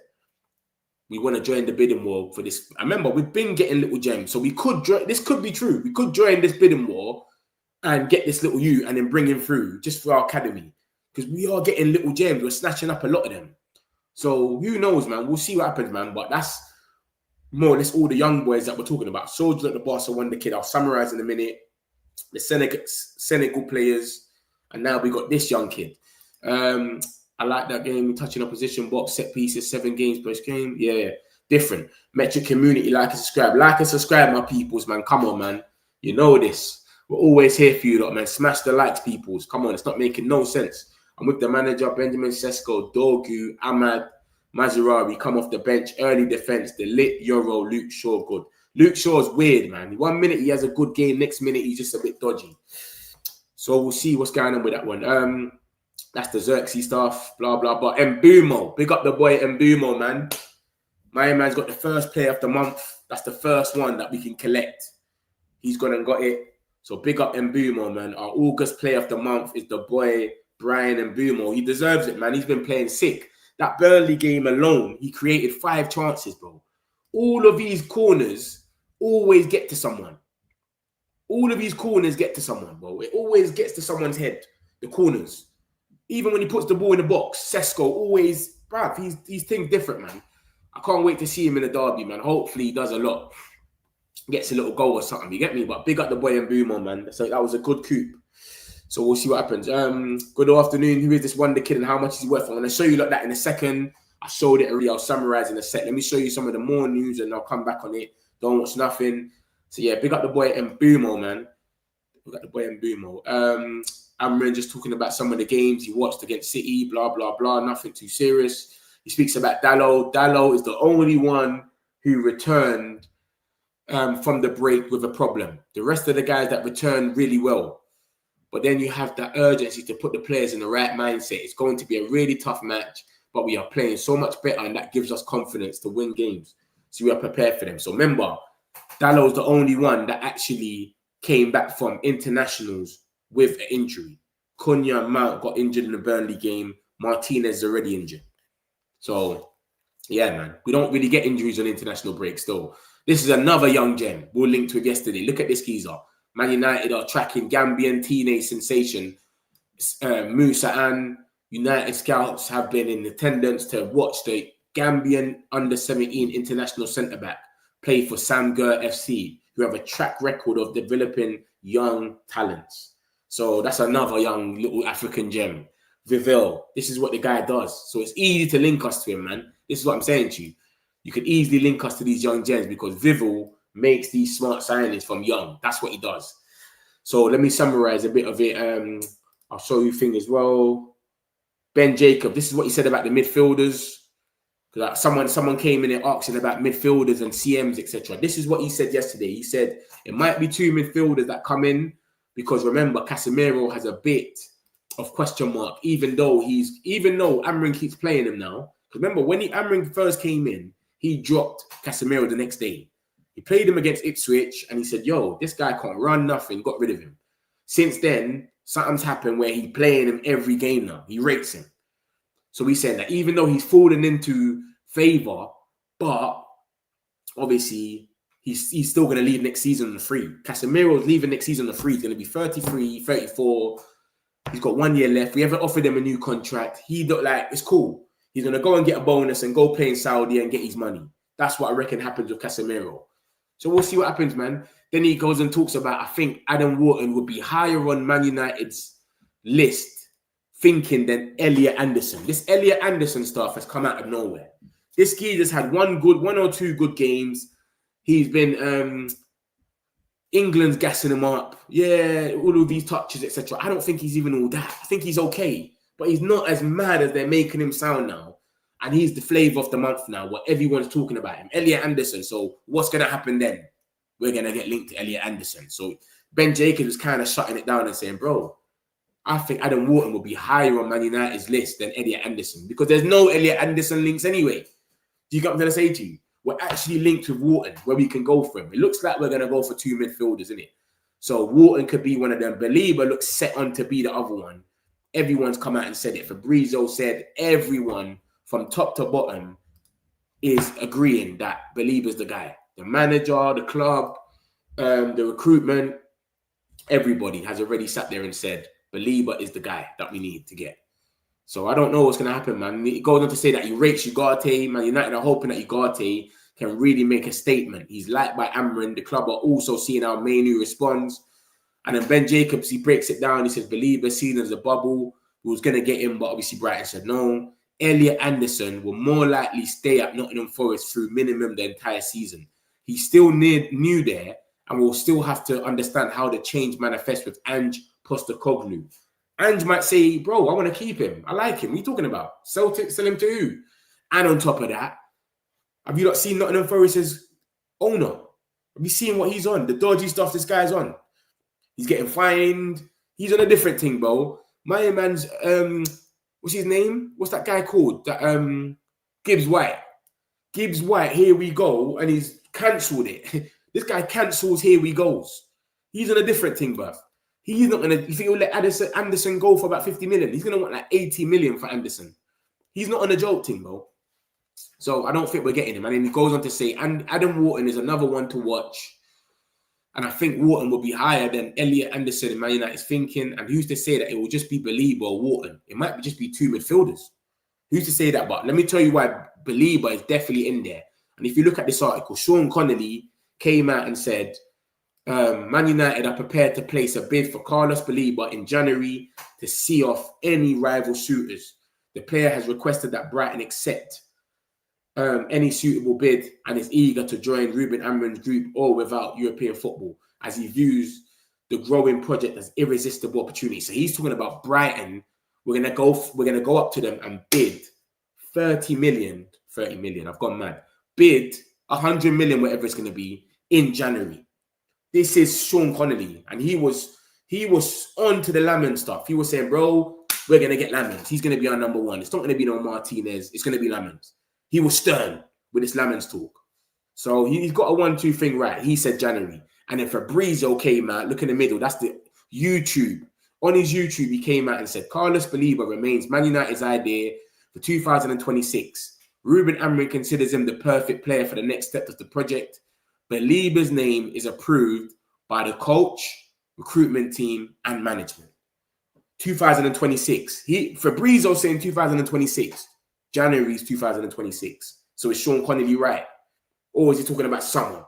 We want to join the bidding war for this. I remember we've been getting little gems. So we could join, this could be true. We could join this bidding war and get this little you and then bring him through just for our academy. Because we are getting little gems. We're snatching up a lot of them. So who knows, man? We'll see what happens, man. But that's more or less all the young boys that we're talking about. Soldiers at the Barca WONDERKID. I'll summarize in a minute. The Senegal players. And now we got this young kid. I like that game. Touching opposition box, set pieces, 7 games per game. Yeah, different. Metric community, like and subscribe. Like and subscribe, my peoples, man. Come on, man. You know this. We're always here for you, lot, man. Smash the likes, peoples. Come on, it's not making no sense. I'm with the manager, Benjamin Sesko, Dorgu, Ahmad, Mazurari. Come off the bench, early defense, the lit Euro, Luke Shaw, good. Luke Shaw's weird, man. 1 minute he has a good game, next minute he's just a bit dodgy. So we'll see what's going on with that one. That's the Zirkzee stuff, blah, blah, blah. Mbumo, big up the boy Mbumo, man. My man's got the first player of the month. That's the first one that we can collect. He's gone and got it. So big up Mbumo, man. Our August player of the month is the boy Brian Mbumo. He deserves it, man. He's been playing sick. That Burnley game alone, he created 5 chances, bro. All of these corners always get to someone. All of these corners get to someone, bro. It always gets to someone's head. the corners. Even when he puts the ball in the box, Sesko always, bruv, he's things different, man. I can't wait to see him in the derby, man. Hopefully he does a lot. Gets a little goal or something, you get me? But big up the boy and Bruno, man. So that was a good coup. So we'll see what happens. Good afternoon. Who is this wonder kid and how much is he worth? I'm going to show you like that in a second. I showed it already. I'll summarize in a sec. Let me show you some of the more news and I'll come back on it. Don't watch nothing. So yeah, big up the boy and Bruno, man. Big up the boy and Bruno. Amrin just talking about some of the games he watched against City, blah, blah, blah. Nothing too serious. He speaks about Dalot. Dalot is the only one who returned from the break with a problem. The rest of the guys that returned really well. But then you have that urgency to put the players in the right mindset. It's going to be a really tough match, but we are playing so much better and that gives us confidence to win games. So we are prepared for them. So remember, Dalot's the only one that actually came back from internationals with an injury. Cunha and Mount got injured in the Burnley game. Martinez is already injured. So, yeah, man. We don't really get injuries on international breaks, though. This is another young gem. We'll link to it yesterday. Look at this geezer. Man United are tracking Gambian teenage sensation Musa, and United scouts have been in attendance to watch the Gambian under-17 international centre-back play for Samgur FC, who have a track record of developing young talents. So that's another young little African gem. Vivell, this is what the guy does. So it's easy to link us to him, man. This is what I'm saying to you. You can easily link us to these young gems because Vivell makes these smart signings from young. That's what he does. So let me summarize a bit of it. I'll show you things as well. Ben Jacob, this is what he said about the midfielders. Because someone came in and asking about midfielders and CMs, etc. This is what he said yesterday. He said it might be 2 midfielders that come in because remember, Casemiro has a bit of question mark, even though Amrin keeps playing him now. Remember, when Amrin first came in, he dropped Casemiro the next day. He played him against Ipswich and he said, yo, this guy can't run nothing, got rid of him. Since then, something's happened where he's playing him every game now. He rates him. So we said that even though he's fallen into favour, but obviously he's still going to leave next season on the free. Casemiro's leaving next season on the free. He's going to be 33, 34. He's got 1 year left. We haven't offered him a new contract. He looked like it's cool. He's going to go and get a bonus and go play in Saudi and get his money. That's what I reckon happens with Casemiro. So we'll see what happens, man. Then he goes and talks about, I think Adam Wharton would be higher on Man United's list thinking than Elliot Anderson. This Elliot Anderson stuff has come out of nowhere. This kid has had one or two good games. He's been England's gassing him up. Yeah, all of these touches, etc. I don't think he's even all that. I think he's okay. But he's not as mad as they're making him sound now. And he's the flavour of the month now, what everyone's talking about him. Elliot Anderson. So what's going to happen then? We're going to get linked to Elliot Anderson. So Ben Jacobs was kind of shutting it down and saying, bro, I think Adam Wharton will be higher on Man United's list than Elliot Anderson because there's no Elliot Anderson links anyway. Do you get what I'm going to say to you? We're actually linked with Wharton where we can go for him. It looks like we're going to go for 2 midfielders, isn't it? So Wharton could be one of them. Belieber looks set on to be the other one. Everyone's come out and said it. Fabrizio said everyone from top to bottom is agreeing that Belieber's the guy. The manager, the club, the recruitment, everybody has already sat there and said Belieber is the guy that we need to get. So I don't know what's going to happen, man. He goes on to say that he rates Ugarte. Man United are hoping that Ugarte can really make a statement. He's liked by Amrin. The club are also seeing how Manu responds. And then Ben Jacobs, he breaks it down. He says, Belieber seen as a bubble. We was going to get him, but obviously Brighton said no. Elliot Anderson will more likely stay at Nottingham Forest through minimum the entire season. He's still new there and will still have to understand how the change manifests with Ange Postecoglou. Ange might say, bro, I want to keep him. I like him. What are you talking about? Sell him to who? And on top of that, have you not seen Nottingham Forest's owner? Have you seen what he's on? The dodgy stuff this guy's on. He's getting fined. He's on a different thing, bro. My man's, what's his name? What's that guy called? That Gibbs White. Gibbs White, here we go. And he's cancelled it. This guy cancels here we goes. He's on a different thing, bruv. He's not going to, you think he'll let Anderson go for about 50 million? He's going to want like 80 million for Anderson. He's not on a joke thing, bro. So I don't think we're getting him. And then he goes on to say, and Adam Wharton is another one to watch. And I think Wharton will be higher than Elliot Anderson and Man United's thinking. And who's to say that it will just be Belieber or Wharton? It might just be two midfielders. Who's to say that? But let me tell you why Belieber is definitely in there. And if you look at this article, Sean Connolly came out and said, Man United are prepared to place a bid for Carlos Belieber in January to see off any rival suitors. The player has requested that Brighton accept any suitable bid and is eager to join Ruben Amorim's group or without European football, as he views the growing project as irresistible opportunity. So he's talking about Brighton. We're gonna go up to them and bid 30 million. I've gone mad. Bid 100 million, whatever it's gonna be, in January. This is Sean Connolly, and he was on to the Lammen stuff. He was saying, bro, we're gonna get Lammens. He's gonna be our number one. It's not gonna be no Martinez. It's gonna be Lammens. He was stern with his Lammens talk. So he's got a 1-2 thing right. He said January. And then Fabrizio came out, look in the middle. That's the YouTube. On his YouTube, he came out and said, Carlos Belieber remains Man United's idea for 2026. Ruben Amorim considers him the perfect player for the next step of the project. Belieber's name is approved by the coach, recruitment team, and management. 2026. Fabrizio saying 2026. January is 2026. So is Sean Connolly right? Or is he talking about someone?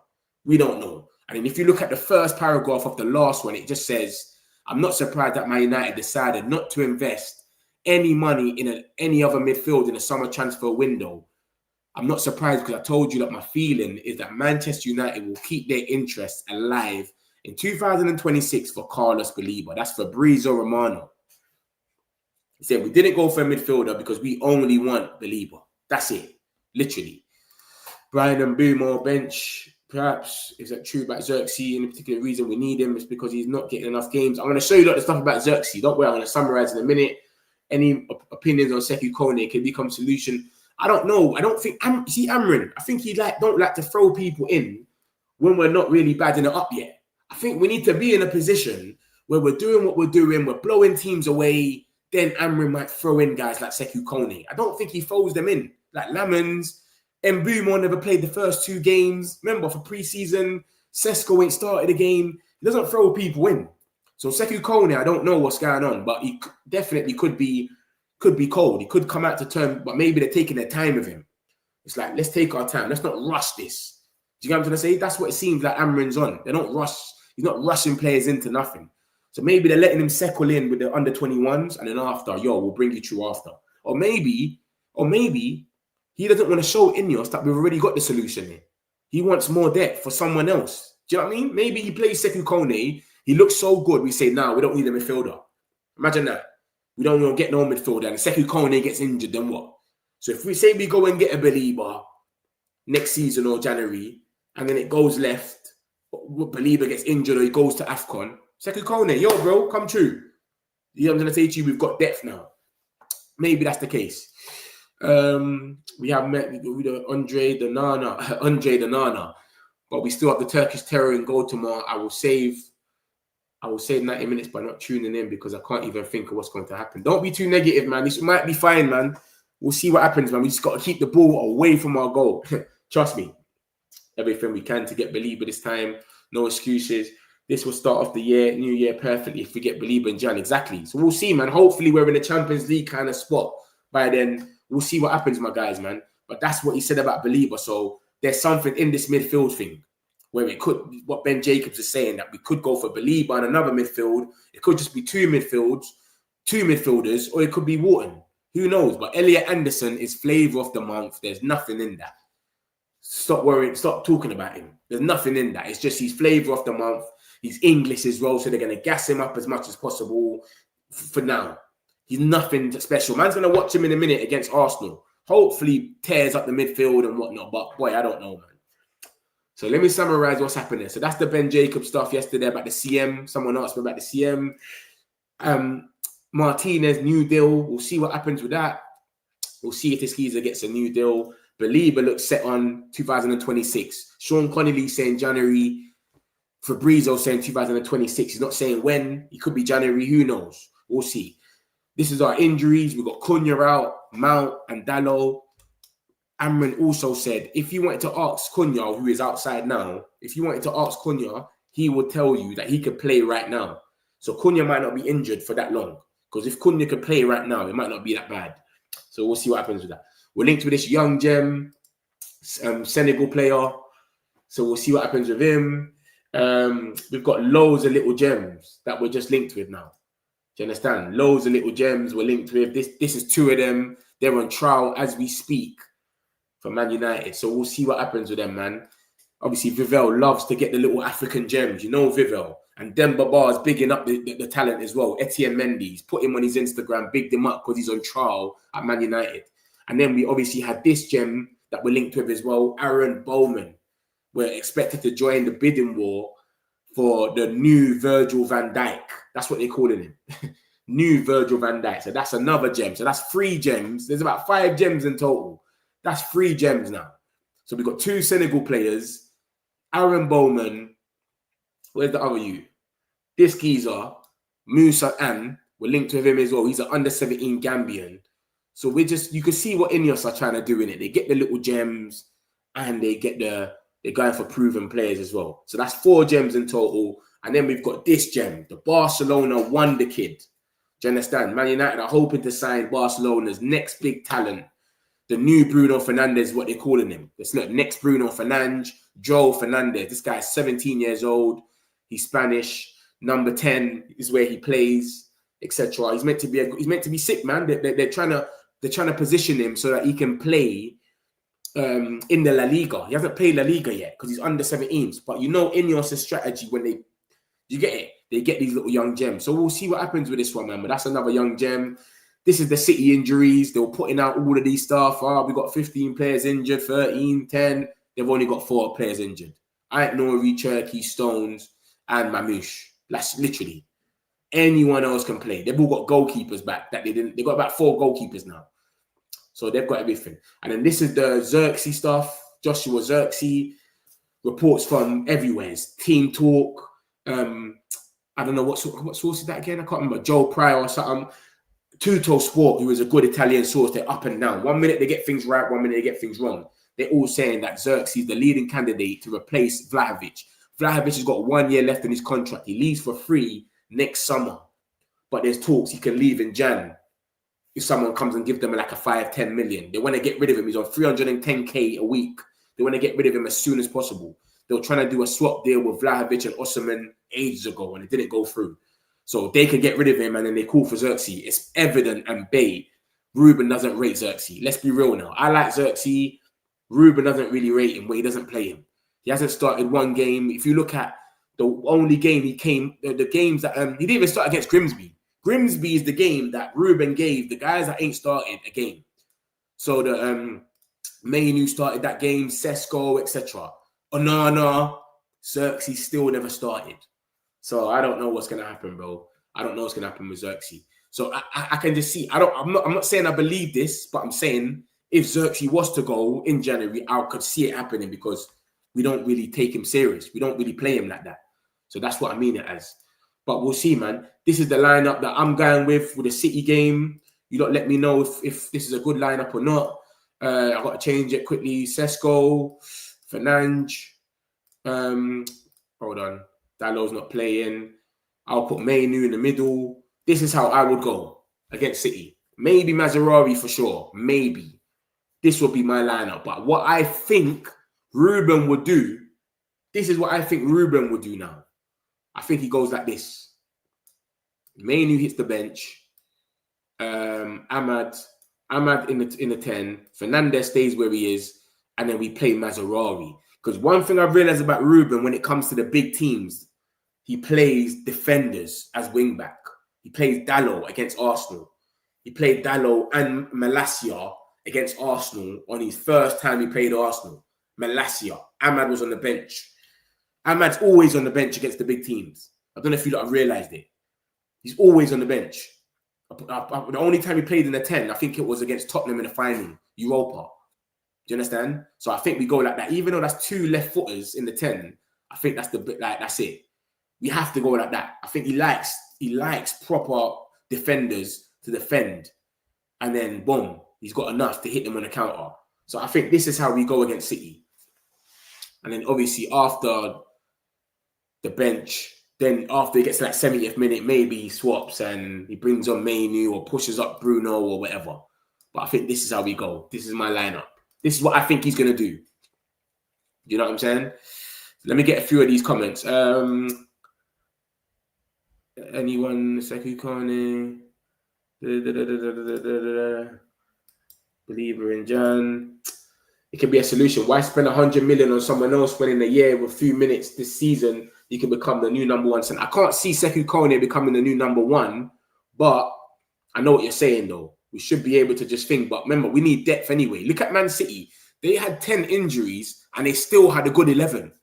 We don't know. And then if you look at the first paragraph of the last one, it just says, I'm not surprised that Man United decided not to invest any money in any other midfield in the summer transfer window. I'm not surprised because I told you that my feeling is that Manchester United will keep their interest alive in 2026 for Carlos Belieber. That's Fabrizio Romano. He said, we didn't go for a midfielder because we only want Belieber. That's it. Literally. Brian and Bruno bench. Perhaps is that true about Zirkzee? And the particular reason we need him is because he's not getting enough games. I'm going to show you a lot of stuff about Zirkzee. Don't worry, I'm going to summarize in a minute. Any opinions on Sekou Kone can become solution? I don't know. I don't think see Amorim. I think he don't like to throw people in when we're not really badding it up yet. I think we need to be in a position where we're doing what we're doing, we're blowing teams away. Then Amorim might throw in guys like Sekou Kone. I don't think he throws them in like Lammens. Mbumo never played the first 2 games. Remember, for pre-season, Sesko ain't started a game. He doesn't throw people in. So Sekou Kone, I don't know what's going on, but he definitely could be cold. He could come out to term, but maybe they're taking their time with him. It's like, let's take our time. Let's not rush this. Do you get what I'm trying to say? That's what it seems like Amorim's on. They don't rush. He's not rushing players into nothing. So maybe they're letting him settle in with the under-21s, and then after, we'll bring you through after. Or maybe he doesn't want to show Ineos that we've already got the solution here. He wants more depth for someone else. Do you know what I mean? Maybe he plays Sekou Kone. He looks so good, we say, we don't need a midfielder. Imagine that. We don't want to get no midfielder. And Sekou Kone gets injured, then what? So if we say we go and get a Belieber next season or January, and then it goes left, Belieber gets injured or he goes to AFCON, Sekou Kone, yo, bro, come true. You know what I'm going to say to you? We've got depth now. Maybe that's the case. We have met with Andre Onana, but we still have the Turkish terror in goal tomorrow. I will save 90 minutes by not tuning in because I can't even think of what's going to happen. Don't be too negative, man. This might be fine, man. We'll see what happens, man. We just got to keep the ball away from our goal. Trust me. Everything we can to get Belieber this time. No excuses. This will start off the new year perfectly if we get Belieber in Jan. Exactly. So we'll see, man. Hopefully we're in the Champions League kind of spot by then. We'll see what happens, my guys, man. But that's what he said about Belieber. So there's something in this midfield thing where it could, what Ben Jacobs is saying, that we could go for Belieber and another midfield. It could just be two midfielders, or it could be Wharton. Who knows? But Elliot Anderson is flavour of the month. There's nothing in that. Stop worrying. Stop talking about him. There's nothing in that. It's just he's flavour of the month. He's English as well, so they're going to gas him up as much as possible for now. He's nothing special. Man's going to watch him in a minute against Arsenal. Hopefully tears up the midfield and whatnot. But boy, I don't know, man. So let me summarize what's happening. So that's the Ben Jacobs stuff yesterday about the CM. Someone asked me about the CM. Martinez, new deal. We'll see what happens with that. We'll see if this geezer gets a new deal. Belieber looks set on 2026. Sean Connolly saying January. Fabrizio saying 2026. He's not saying when. It could be January. Who knows? We'll see. This is our injuries. We've got Cunha out, Mount and Dallo. Amorim also said, if you wanted to ask Cunha, who is outside now, if you wanted to ask Cunha, he will tell you that he could play right now. So Cunha might not be injured for that long. Because if Cunha could play right now, it might not be that bad. So we'll see what happens with that. We're linked with this young gem, Senegal player. So we'll see what happens with him. We've got loads of little gems that we're just linked with now. Do you understand? Loads of little gems we're linked with. This is 2 of them. They're on trial as we speak for Man United. So we'll see what happens with them, man. Obviously, Vivel loves to get the little African gems. You know Vivel. And Demba Ba is bigging up the talent as well. Etienne Mendy's put him on his Instagram, bigged him up because he's on trial at Man United. And then we obviously had this gem that we're linked with as well, Aaron Bowman. We're expected to join the bidding war for the new Virgil van Dijk. That's what they're calling him. New Virgil van Dijk. So that's another gem. So that's 3 gems. There's about 5 gems in total. That's 3 gems now. So we've got 2 Senegal players. Aaron Bowman. Where's the other you? This geezer, Musa Ann. We're linked with him as well. He's an under-17 Gambian. So we're just, you can see what Ineos are trying to do in it. They get the little gems and they're going for proven players as well. So that's 4 gems in total. And then we've got this gem, the Barcelona WONDERKID. Do you understand? Man United are hoping to sign Barcelona's next big talent. The new Bruno Fernandes, what they're calling him. It's like next Bruno Fernandes, Joe Fernandes. This guy's 17 years old. He's Spanish. Number 10 is where he plays, etc. He's meant to be sick, man. They're trying to position him so that he can play in the La Liga. He hasn't played La Liga yet because he's under 17s. But you know Ineos' strategy when you get it, they get these little young gems. So we'll see what happens with this one, man. But that's another young gem. This is the City injuries. They were putting out all of these stuff. We got 15 players injured, 13, 10. They've only got 4 players injured. Ait Nouri, Cherky, Stones, and Mamouche. That's literally anyone else can play. They've all got goalkeepers back that they didn't. They got about 4 goalkeepers now. So they've got everything. And then this is the Zirkzee stuff. Joshua Zirkzee. Reports from everywhere. It's Team Talk. I don't know what source is that again. I can't remember. Joe Pryor or something. Tutto Sport, who is a good Italian source. They're up and down. 1 minute they get things right. 1 minute they get things wrong. They're all saying that Zirkzee is the leading candidate to replace Vlahovic. Vlahovic has got 1 year left in his contract. He leaves for free next summer. But there's talks he can leave in Jan if someone comes and gives them like a 5-10 million. They want to get rid of him. He's on 310k a week. They want to get rid of him as soon as possible. They were trying to do a swap deal with Vlahovic and Osimhen ages ago and it didn't go through. So they could get rid of him and then they call for Zirkzee. It's evident and Bay. Ruben doesn't rate Zirkzee. Let's be real now. I like Zirkzee. Ruben doesn't really rate him, but he doesn't play him. He hasn't started 1 game. If you look at the only game he came, the games that he didn't even start against Grimsby. Grimsby is the game that Ruben gave the guys that ain't started a game. So the Mainu started that game, Sesko, etc. Onana, Zirkzee still never started. So I don't know what's gonna happen, bro. I don't know what's gonna happen with Zirkzee. So I can just see. I'm not saying I believe this, but I'm saying if Zirkzee was to go in January, I could see it happening because we don't really take him serious. We don't really play him like that. So that's what I mean it as. But we'll see, man. This is the lineup that I'm going with the City game. You don't let me know if this is a good lineup or not. I've got to change it quickly. Sesko, Fernandes. Hold on. Dallow's not playing. I'll put Mainu in the middle. This is how I would go against City. Maybe Mazraoui for sure. Maybe. This will be my lineup. But what I think Ruben would do, this is what I think Ruben would do now. I think he goes like this. Mainu hits the bench. Ahmad in the 10. Fernandes stays where he is. And then we play Mazraoui. Because one thing I've realized about Ruben when it comes to the big teams, he plays defenders as wing back. He plays Dalot against Arsenal. He played Dalot and Malacia against Arsenal on his first time he played Arsenal. Malacia. Ahmad was on the bench. Ahmad's always on the bench against the big teams. I don't know if you lot have realised it. He's always on the bench. The only time he played in the 10, I think it was against Tottenham in the final, Europa. Do you understand? So I think we go like that. Even though that's 2 left footers in the 10, I think that's that's it. We have to go like that. I think he likes proper defenders to defend. And then boom, he's got enough to hit them on the counter. So I think this is how we go against City. And then obviously after the bench. Then after he gets to that 70th minute, maybe he swaps and he brings on Mainu or pushes up Bruno or whatever. But I think this is how we go. This is my lineup. This is what I think he's going to do. You know what I'm saying? Let me get a few of these comments. Anyone? Sekou Kone? Believer in Jan. It can be a solution. Why spend 100 million on someone else when in a year with a few minutes this season you can become the new number one center? I can't see Sekou Kone becoming the new number one, but I know what you're saying though. We should be able to just think. But remember, we need depth anyway. Look at Man City. They had 10 injuries and they still had a good 11.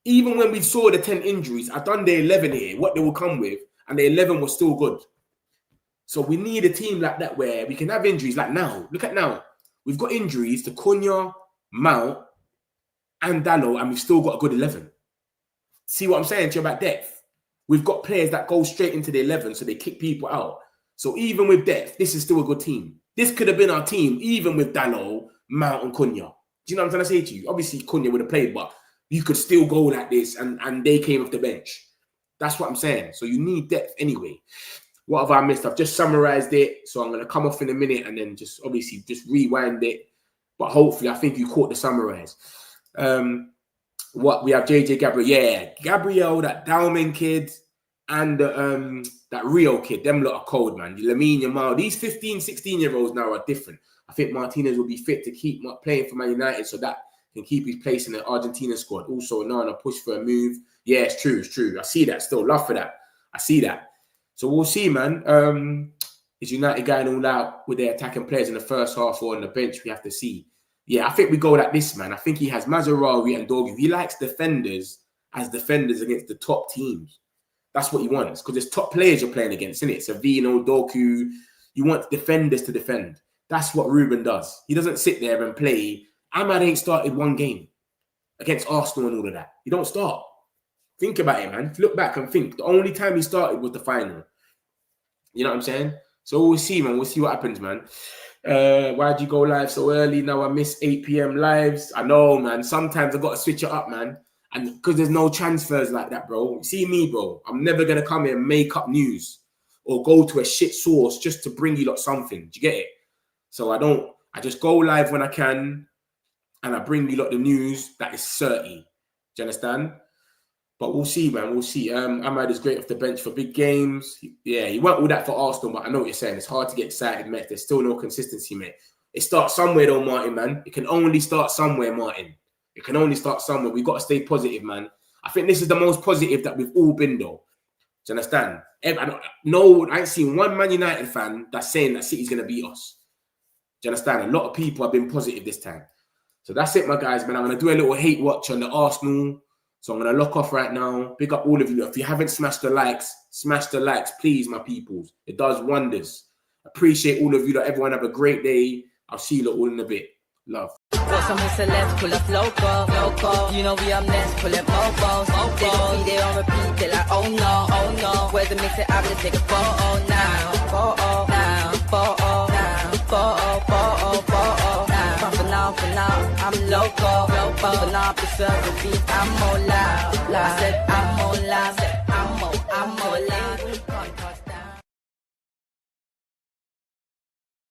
Even when we saw the 10 injuries, I done the 11 here, what they will come with, and the 11 was still good. So we need a team like that where we can have injuries like now. Look at now. We've got injuries to Cunha, Mount, and Dalot, and we've still got a good 11. See what I'm saying to you about depth? We've got players that go straight into the 11, so they kick people out. So even with depth, this is still a good team. This could have been our team, even with Dalot, Mount, and Cunha. Do you know what I'm trying to say to you? Obviously, Cunha would have played, but you could still go like this, and they came off the bench. That's what I'm saying. So you need depth anyway. What have I missed? I've just summarized it, so I'm going to come off in a minute and then just obviously just rewind it. But hopefully, I think you caught the summarize. What we have, JJ Gabriel. Yeah, Gabriel, that Dalman kid, and that Rio kid. Them lot are cold, man. Lamine Yamal. These 15, 16-year-olds now are different. I think Martinez will be fit to keep playing for Man United, so that can keep his place in the Argentina squad. Also, Onana push for a move. Yeah, it's true. It's true. I see that. Still love for that. I see that. So we'll see, man. Is United going all out with their attacking players in the first half or on the bench? We have to see. Yeah, I think we go like this, man. I think he has Mazraoui and Dorgu. He likes defenders as defenders against the top teams. That's what he wants, because there's top players you're playing against, isn't it? Savino, Doku. You want defenders to defend. That's what Ruben does. He doesn't sit there and play. Ahmad ain't started one game against Arsenal and all of that. He don't start. Think about it, man. Look back and think. The only time he started was the final. You know what I'm saying? So we'll see, man. We'll see what happens, man. Why'd you go live so early? Now I miss 8 p.m. lives. I know, man. Sometimes I got to switch it up, man. And because there's no transfers like that, bro. See me, bro. I'm never going to come here and make up news or go to a shit source just to bring you lot something. Do you get it? So I just go live when I can and I bring you lot the news that is certain. Do you understand? But we'll see, man. We'll see. Ahmad is great off the bench for big games. Yeah, he went all that for Arsenal, but I know what you're saying. It's hard to get excited, mate. There's still no consistency, mate. It starts somewhere, though, Martin, man. It can only start somewhere, Martin. It can only start somewhere. We've got to stay positive, man. I think this is the most positive that we've all been, though. Do you understand? I ain't seen one Man United fan that's saying that City's going to beat us. Do you understand? A lot of people have been positive this time. So that's it, my guys, man. I'm going to do a little hate watch on the Arsenal. So I'm going to lock off right now. Big up all of you. If you haven't smashed the likes, smash the likes, please, my peoples. It does wonders. Appreciate all of you. Everyone have a great day. I'll see you all in a bit. Love. Got some celebs pull up local. You know we up next, pull up mobos. They gon' be there on repeat, they like, oh no. Where's the mix it? I'm gonna take a photo now. For now, I'm local. For now, preserve the beat, I'm more loud. I said I'm more loud. I'm more loud.